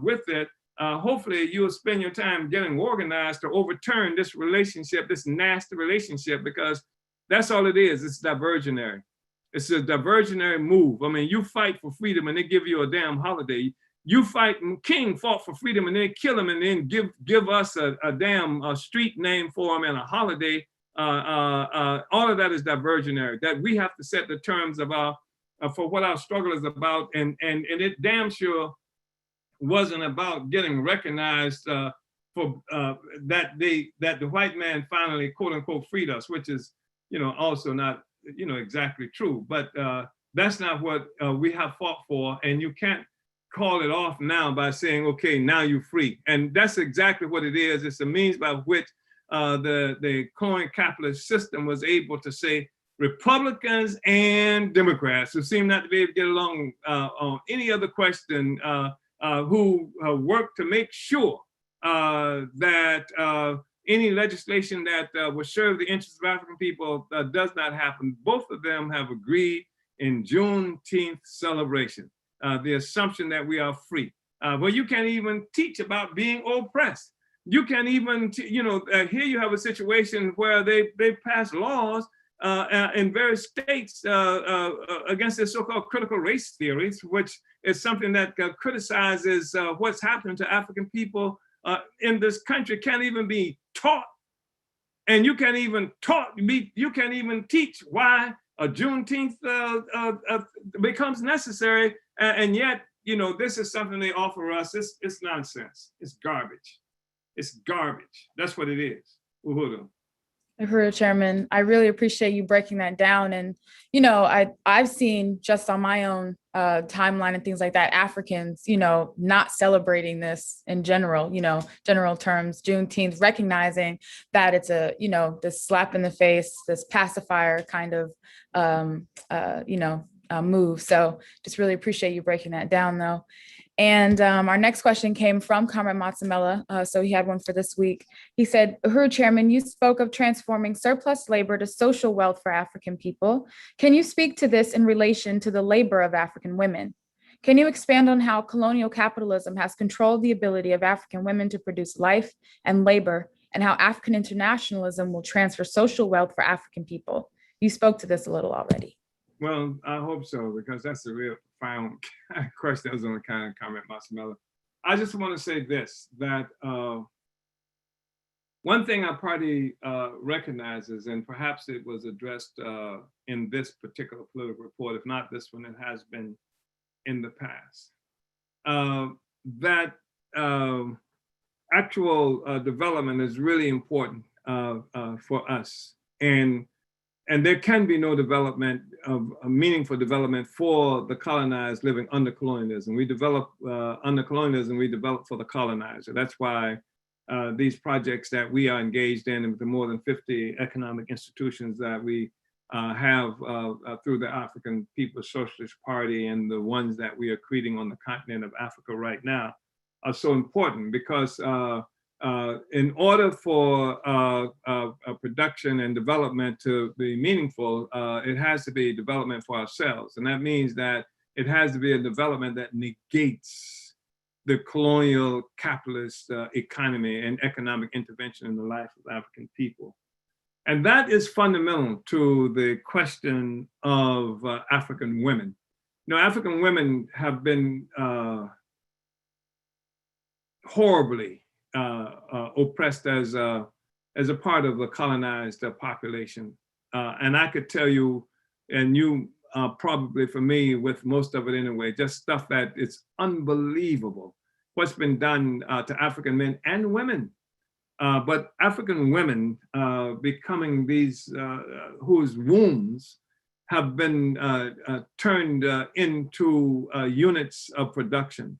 with it. Hopefully you'll spend your time getting organized to overturn this relationship, this nasty relationship, because that's all it is. It's diversionary. It's a diversionary move. I mean, you fight for freedom and they give you a damn holiday. You fight, King fought for freedom and they kill him and then give us a damn street name for him and a holiday. All of that is diversionary. That we have to set the terms of for what our struggle is about, and it damn sure wasn't about getting recognized for that the white man finally, quote unquote, freed us, which is also not exactly true. But that's not what we have fought for, and you can't call it off now by saying, okay, now you're free. And that's exactly what it is. It's a means by which the colonial capitalist system was able to say Republicans and Democrats, who seem not to be able to get along on any other question, who work to make sure that any legislation that will serve the interests of African people does not happen. Both of them have agreed in Juneteenth celebration, the assumption that we are free. Well, you can't even teach about being oppressed. You can't even, here you have a situation where they pass laws in various states against the so-called critical race theories, which is something that criticizes what's happening to African people in this country. Can't even be taught, and you can't even teach why a Juneteenth becomes necessary, and yet this is something they offer us. It's nonsense. It's garbage. It's garbage. That's what it is. Uhuru. Uhuru, Chairman, I really appreciate you breaking that down. And, I've seen just on my own timeline and things like that, Africans, not celebrating this in general, general terms, Juneteenth, recognizing that it's this slap in the face, this pacifier kind of, move. So just really appreciate you breaking that down, though. And our next question came from Comrade Matsamela. So he had one for this week. He said, Uhuru, Chairman, you spoke of transforming surplus labor to social wealth for African people. Can you speak to this in relation to the labor of African women? Can you expand on how colonial capitalism has controlled the ability of African women to produce life and labor, and how African internationalism will transfer social wealth for African people? You spoke to this a little already. Well, I hope so, because that's a real profound question. That was on the kind of comment, Matsamela. I just want to say this, that one thing our party recognizes, and perhaps it was addressed in this particular political report, if not this one, it has been in the past, that actual development is really important for us. And there can be no development of a meaningful development for the colonized living under colonialism. We develop under colonialism, we develop for the colonizer. That's why these projects that we are engaged in with the more than 50 economic institutions that we have through the African People's Socialist Party and the ones that we are creating on the continent of Africa right now are so important, because in order for production and development to be meaningful, it has to be development for ourselves. And that means that it has to be a development that negates the colonial capitalist economy and economic intervention in the life of African people. And that is fundamental to the question of African women. You know, African women have been horribly oppressed as a part of the colonized population. And I could tell you, and you probably familiar with most of it anyway, just stuff that it's unbelievable what's been done to African men and women. But African women becoming these whose wombs have been turned into units of production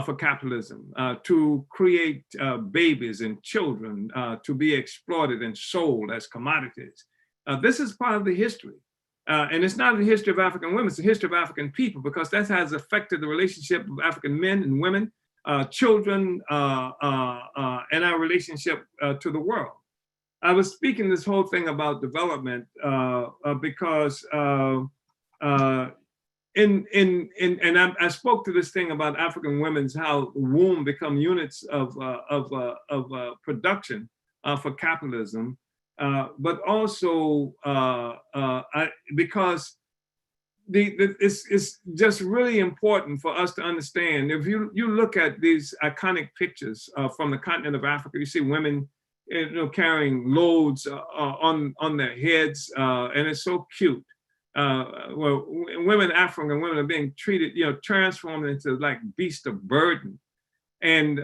for capitalism, to create babies and children to be exploited and sold as commodities. This is part of the history. And it's not the history of African women, it's the history of African people, because that has affected the relationship of African men and women, children, and our relationship to the world. I was speaking this whole thing about development because I spoke to this thing about African women's, how the womb become units of production for capitalism, but also because it's just really important for us to understand. If you look at these iconic pictures from the continent of Africa, you see women, you know, carrying loads on their heads, and it's so cute. Well, women, African women, are being treated, you know, transformed into like beasts of burden. And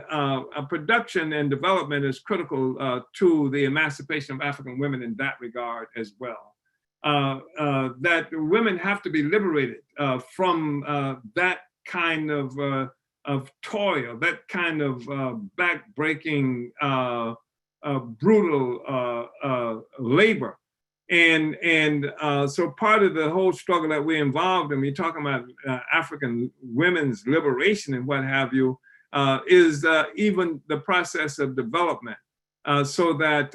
production and development is critical to the emancipation of African women in that regard as well. That women have to be liberated from that kind of toil, that kind of backbreaking, brutal labor. And so part of the whole struggle that we're involved in, we're talking about African women's liberation and what have you, is even the process of development, so that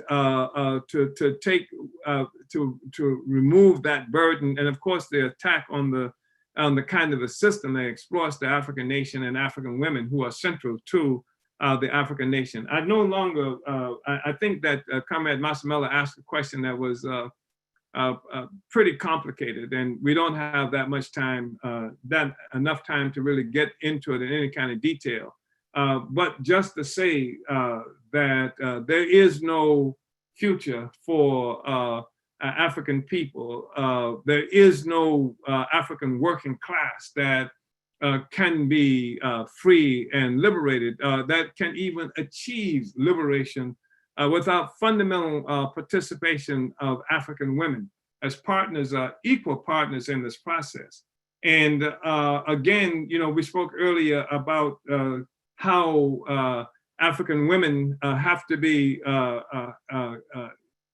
to remove that burden, and of course the attack on the kind of a system that exploits the African nation and African women who are central to the African nation. I no longer, I think that Comrade Masamela asked a question that was pretty complicated, and we don't have that much time, enough time to really get into it in any kind of detail. But just to say that there is no future for African people. There is no African working class that can be free and liberated, that can even achieve liberation without fundamental participation of African women as partners, equal partners in this process. And again, you know, we spoke earlier about how African women have to be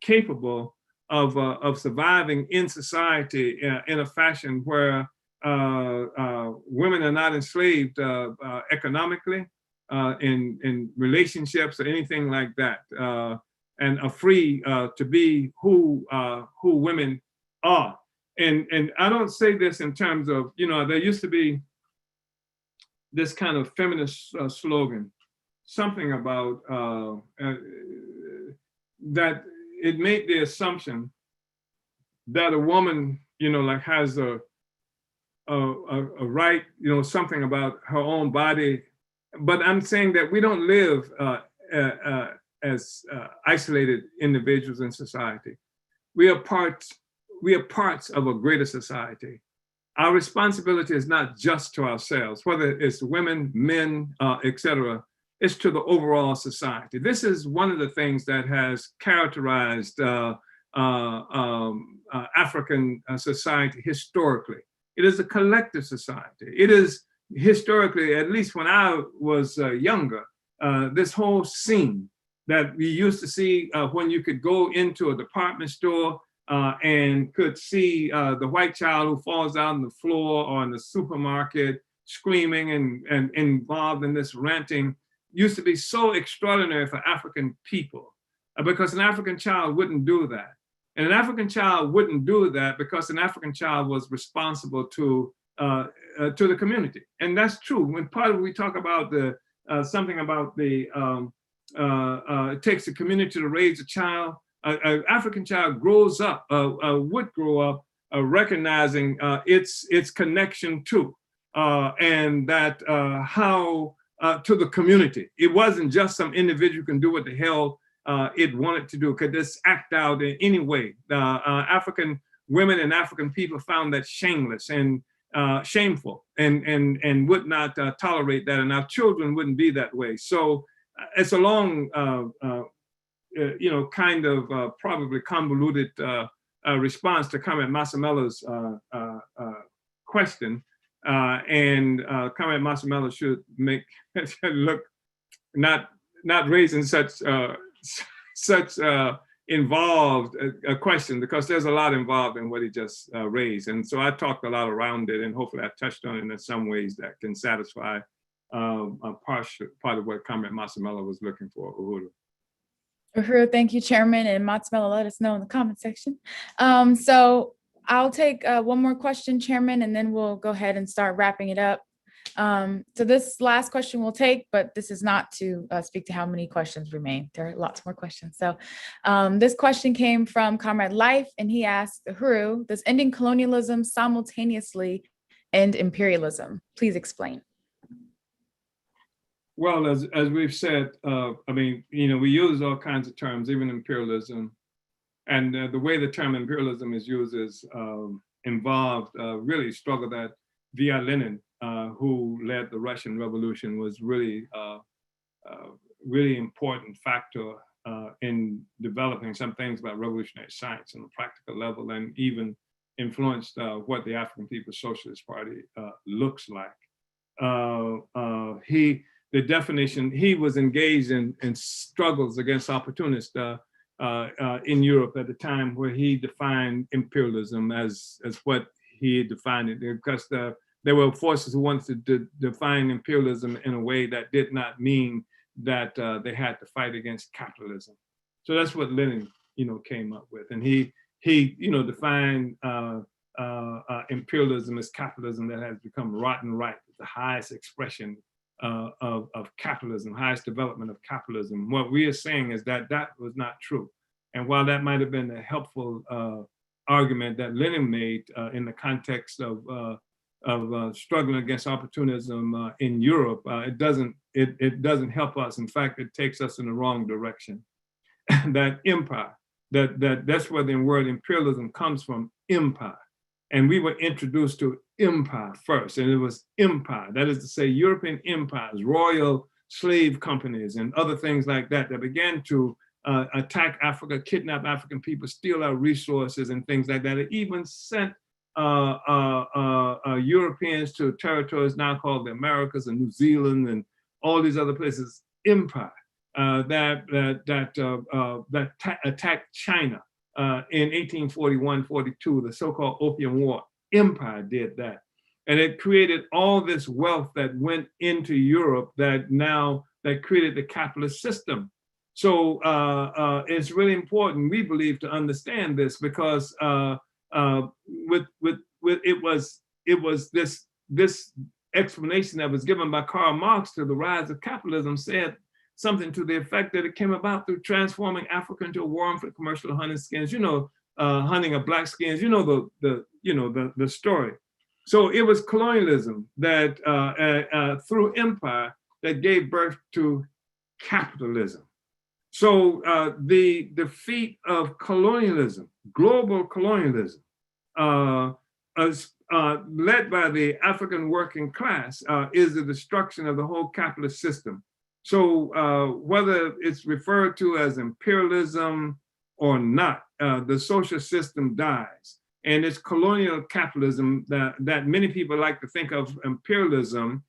capable of surviving in society in a fashion where women are not enslaved economically, in relationships or anything like that, and are free to be who women are. And I don't say this in terms of, you know, there used to be this kind of feminist slogan, something about that it made the assumption that a woman, you know, like has a right, you know, something about her own body. But I'm saying that we don't live as isolated individuals in society. We are parts of a greater society. Our responsibility is not just to ourselves, whether it's women, men, etc. It's to the overall society. This is one of the things that has characterized African society historically. It is a collective society. It is historically, at least when I was younger, this whole scene that we used to see when you could go into a department store and could see the white child who falls out on the floor or in the supermarket screaming and involved in this ranting, used to be so extraordinary for African people because an African child wouldn't do that. And an African child wouldn't do that because an African child was responsible to the community. And that's true. When part of we talk about the something about the it takes a community to raise a child, an African child grows up, would grow up recognizing its connection to and that how to the community. It wasn't just some individual can do what the hell it wanted to do, could this act out in any way. African women and African people found that shameless and shameful and would not tolerate that, and our children wouldn't be that way. So it's a long, kind of probably convoluted response to Comrade Masemella's question. And Comrade Masemello should make look not raising such involved a question, because there's a lot involved in what he just raised. And so I talked a lot around it, and hopefully I touched on it in some ways that can satisfy a part of what Comrade Masemello was looking for. Uhuru. Uhuru, thank you, Chairman, and Masemello, let us know in the comment section. So I'll take one more question, Chairman, and then we'll go ahead and start wrapping it up. So this last question we'll take, but this is not to speak to how many questions remain. There are lots more questions. So this question came from Comrade Life, and he asked, Uhuru, does ending colonialism simultaneously end imperialism? Please explain. Well, as we've said, we use all kinds of terms, even imperialism. And the way the term imperialism is used is involved really struggle that via Lenin, who led the Russian Revolution, was really important factor in developing some things about revolutionary science on a practical level, and even influenced what the African People's Socialist Party looks like. The definition, he was engaged in struggles against opportunists in Europe at the time, where he defined imperialism as what he defined it, because there were forces who wanted to define imperialism in a way that did not mean that they had to fight against capitalism. So that's what Lenin, came up with, and he defined imperialism as capitalism that has become rotten right, the highest expression of capitalism, highest development of capitalism. What we are saying is that that was not true. And while that might have been a helpful argument that Lenin made in the context of struggling against opportunism in Europe, it doesn't help us. In fact, it takes us in the wrong direction. That empire, that's where the word imperialism comes from, empire. And we were introduced to empire first, and it was empire. That is to say, European empires, royal slave companies, and other things like that began to attack Africa, kidnap African people, steal our resources and things like that. It even sent Europeans to territories now called the Americas and New Zealand and all these other places. Empire that attacked China in 1841-42, the so-called Opium War. Empire did that, and it created all this wealth that went into Europe that created the capitalist system. So it's really important, we believe, to understand this, because it was this explanation that was given by Karl Marx to the rise of capitalism said something to the effect that it came about through transforming Africa into a warm for commercial hunting skins, hunting of black skins, the story. So it was colonialism that through empire that gave birth to capitalism. So the defeat of colonialism, global colonialism, led by the African working class, is the destruction of the whole capitalist system. So whether it's referred to as imperialism or not, the social system dies. And it's colonial capitalism that many people like to think of imperialism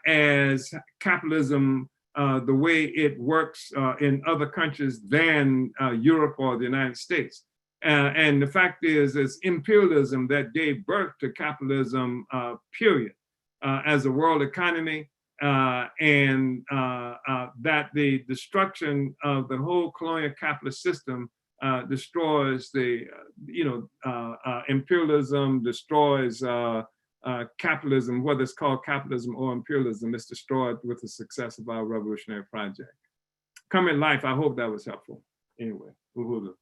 as capitalism the way it works in other countries than Europe or the United States. And the fact is, it's imperialism that gave birth to capitalism, period, as a world economy, and that the destruction of the whole colonial capitalist system destroys the, imperialism, destroys capitalism, whether it's called capitalism or imperialism. It's destroyed with the success of our revolutionary project. Coming life, I hope that was helpful. Anyway, Uhuru.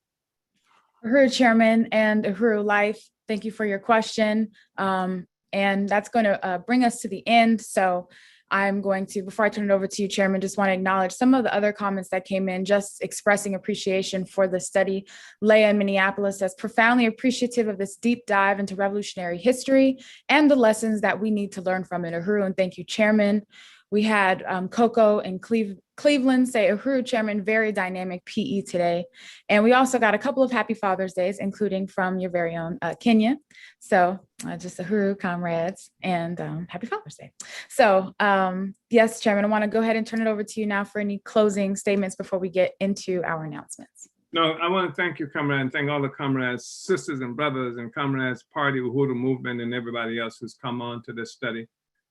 Uhuru Chairman and Uhuru Life, thank you for your question. And that's going to bring us to the end. So I'm going to, before I turn it over to you, Chairman, just want to acknowledge some of the other comments that came in, just expressing appreciation for the study. Leah in Minneapolis says, profoundly appreciative of this deep dive into revolutionary history and the lessons that we need to learn from it. Uhuru, and thank you, Chairman. We had Coco in Cleveland say, Uhuru, Chairman, very dynamic PE today. And we also got a couple of happy Father's Days, including from your very own Kenya. So just Uhuru comrades, and happy Father's Day. So yes, Chairman, I want to go ahead and turn it over to you now for any closing statements before we get into our announcements. No, I want to thank you, comrade, and thank all the comrades, sisters and brothers and comrades, party, Uhuru movement, and everybody else who's come on to this study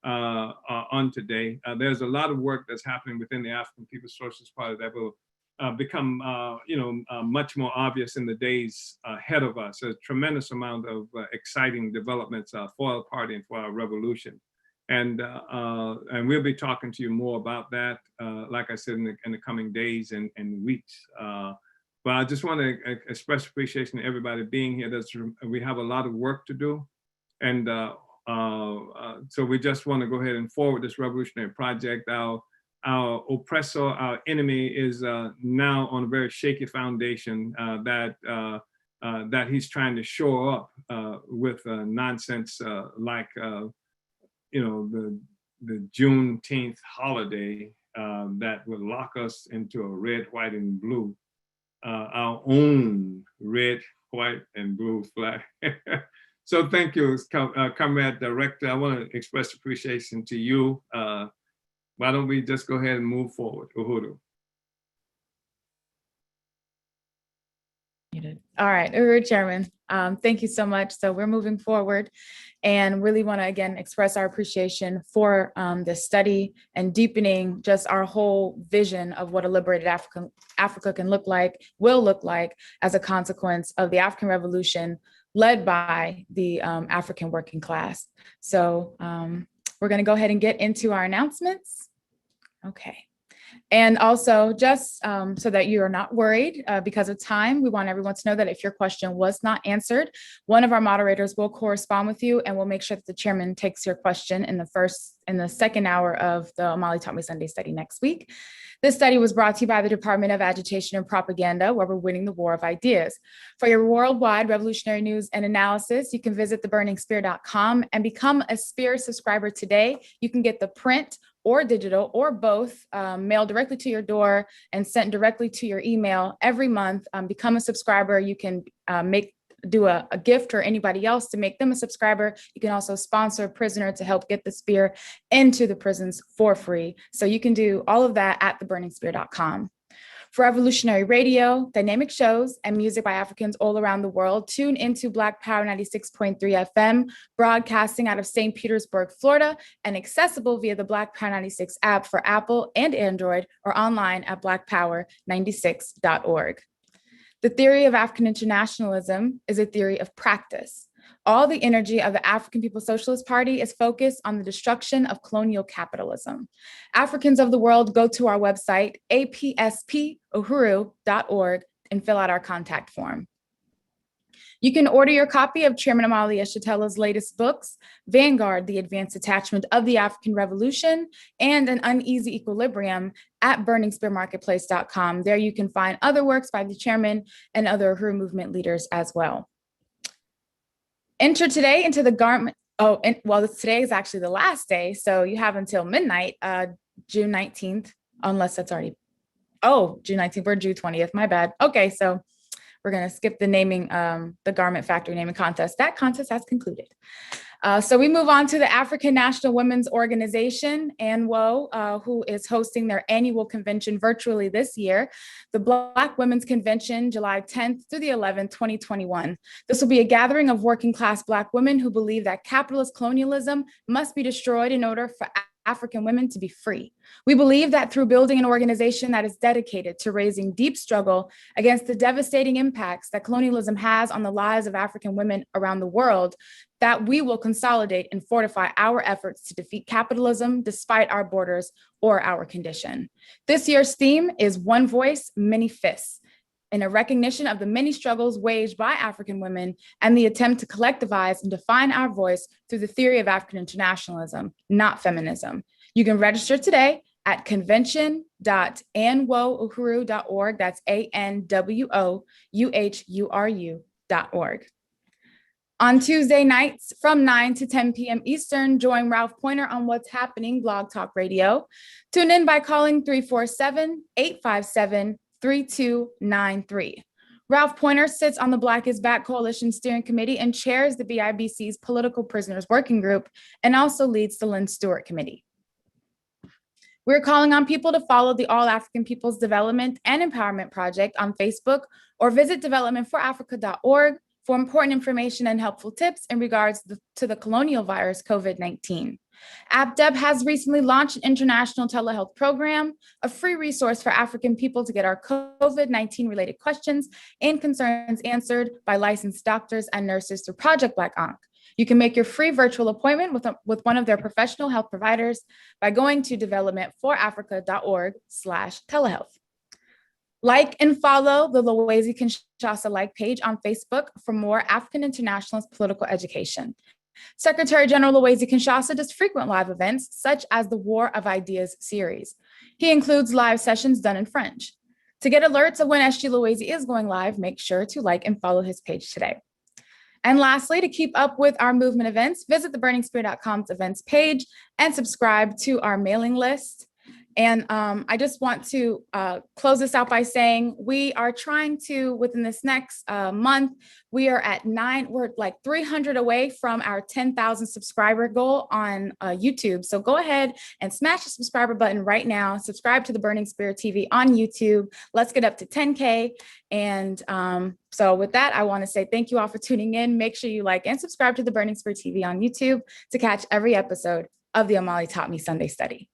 on today. There's a lot of work that's happening within the African People's Socialist Party that will become, much more obvious in the days ahead of us. A tremendous amount of exciting developments for our party and for our revolution. And we'll be talking to you more about that, like I said, in the coming days and weeks. But I just want to express appreciation to everybody being here. We have a lot of work to do. And so we just want to go ahead and forward this revolutionary project. Our oppressor, our enemy, is now on a very shaky foundation that he's trying to shore up with nonsense like the Juneteenth holiday that would lock us into a red, white, and blue, our own red, white, and blue flag. So thank you, Comrade Director. I want to express appreciation to you. Why don't we just go ahead and move forward? Uhuru. All right, Uhuru Chairman, thank you so much. So we're moving forward and really want to, again, express our appreciation for this study and deepening just our whole vision of what a liberated Africa can look like, will look like as a consequence of the African Revolution led by the African working class. So we're going to go ahead and get into our announcements. Okay. And also, just so that you are not worried because of time, we want everyone to know that if your question was not answered, one of our moderators will correspond with you, and we'll make sure that the chairman takes your question in the second hour of the Omali Taught Me Sunday study next week. This study was brought to you by the Department of Agitation and Propaganda, where we're winning the war of ideas. For your worldwide revolutionary news and analysis, you can visit theburningspear.com and become a Spear subscriber today. You can get the print or digital or both mailed directly to your door and sent directly to your email every month. Become a subscriber. You can do a gift or anybody else to make them a subscriber. You can also sponsor a prisoner to help get the Spear into the prisons for free. So you can do all of that at theburningspear.com. For revolutionary radio, dynamic shows, and music by Africans all around the world, tune into Black Power 96.3 FM, broadcasting out of St. Petersburg, Florida, and accessible via the Black Power 96 app for Apple and Android, or online at blackpower96.org. The theory of African internationalism is a theory of practice. All the energy of the African People's Socialist Party is focused on the destruction of colonial capitalism. Africans of the world, go to our website, apspuhuru.org, and fill out our contact form. You can order your copy of Chairman Omali Yeshitela's latest books, Vanguard, The Advanced Attachment of the African Revolution, and An Uneasy Equilibrium, at burningspearmarketplace.com. There you can find other works by the chairman and other Uhuru movement leaders as well. Enter today into the garment. Oh, and well, today is actually the last day, so you have until midnight, June 19th, unless that's already, June 19th, we're June 20th, my bad. Okay, so we're gonna skip the naming, the garment factory naming contest. That contest has concluded. So we move on to the African National Women's Organization, ANWO, who is hosting their annual convention virtually this year, the Black Women's Convention, July 10th through the 11th, 2021. This will be a gathering of working class Black women who believe that capitalist colonialism must be destroyed in order for African women to be free. We believe that through building an organization that is dedicated to raising deep struggle against the devastating impacts that colonialism has on the lives of African women around the world, that we will consolidate and fortify our efforts to defeat capitalism despite our borders or our condition. This year's theme is One Voice, Many Fists, in a recognition of the many struggles waged by African women and the attempt to collectivize and define our voice through the theory of African internationalism, not feminism. You can register today at convention.anwouhuru.org. That's ANWOUHURU.org. On Tuesday nights from 9 to 10 p.m. Eastern, join Ralph Pointer on What's Happening Blog Talk Radio. Tune in by calling 347-857-3293. Ralph Pointer sits on the Black is Back Coalition Steering Committee and chairs the BIBC's Political Prisoners Working Group and also leads the Lynn Stewart Committee. We're calling on people to follow the All African Peoples Development and Empowerment Project on Facebook or visit developmentforafrica.org for important information and helpful tips in regards to the colonial virus COVID-19. AppDeb has recently launched an international telehealth program, a free resource for African people to get our COVID-19 related questions and concerns answered by licensed doctors and nurses through Project Black Ankh. You can make your free virtual appointment with one of their professional health providers by going to developmentforafrica.org/telehealth. Like and follow the Loezi Kinshasa Like page on Facebook for more African internationalist political education. Secretary General Loezi Kinshasa does frequent live events, such as the War of Ideas series. He includes live sessions done in French. To get alerts of when SG Loezi is going live, make sure to like and follow his page today. And lastly, to keep up with our movement events, visit the burningspear.com's events page and subscribe to our mailing list. And I just want to close this out by saying we are trying to, within this next month, we're like 300 away from our 10,000 subscriber goal on YouTube. So go ahead and smash the subscriber button right now. Subscribe to the Burning Spear TV on YouTube. Let's get up to 10K. And so with that, I want to say thank you all for tuning in. Make sure you like and subscribe to the Burning Spear TV on YouTube to catch every episode of the Omali Taught Me Sunday Study.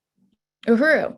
Uhuru.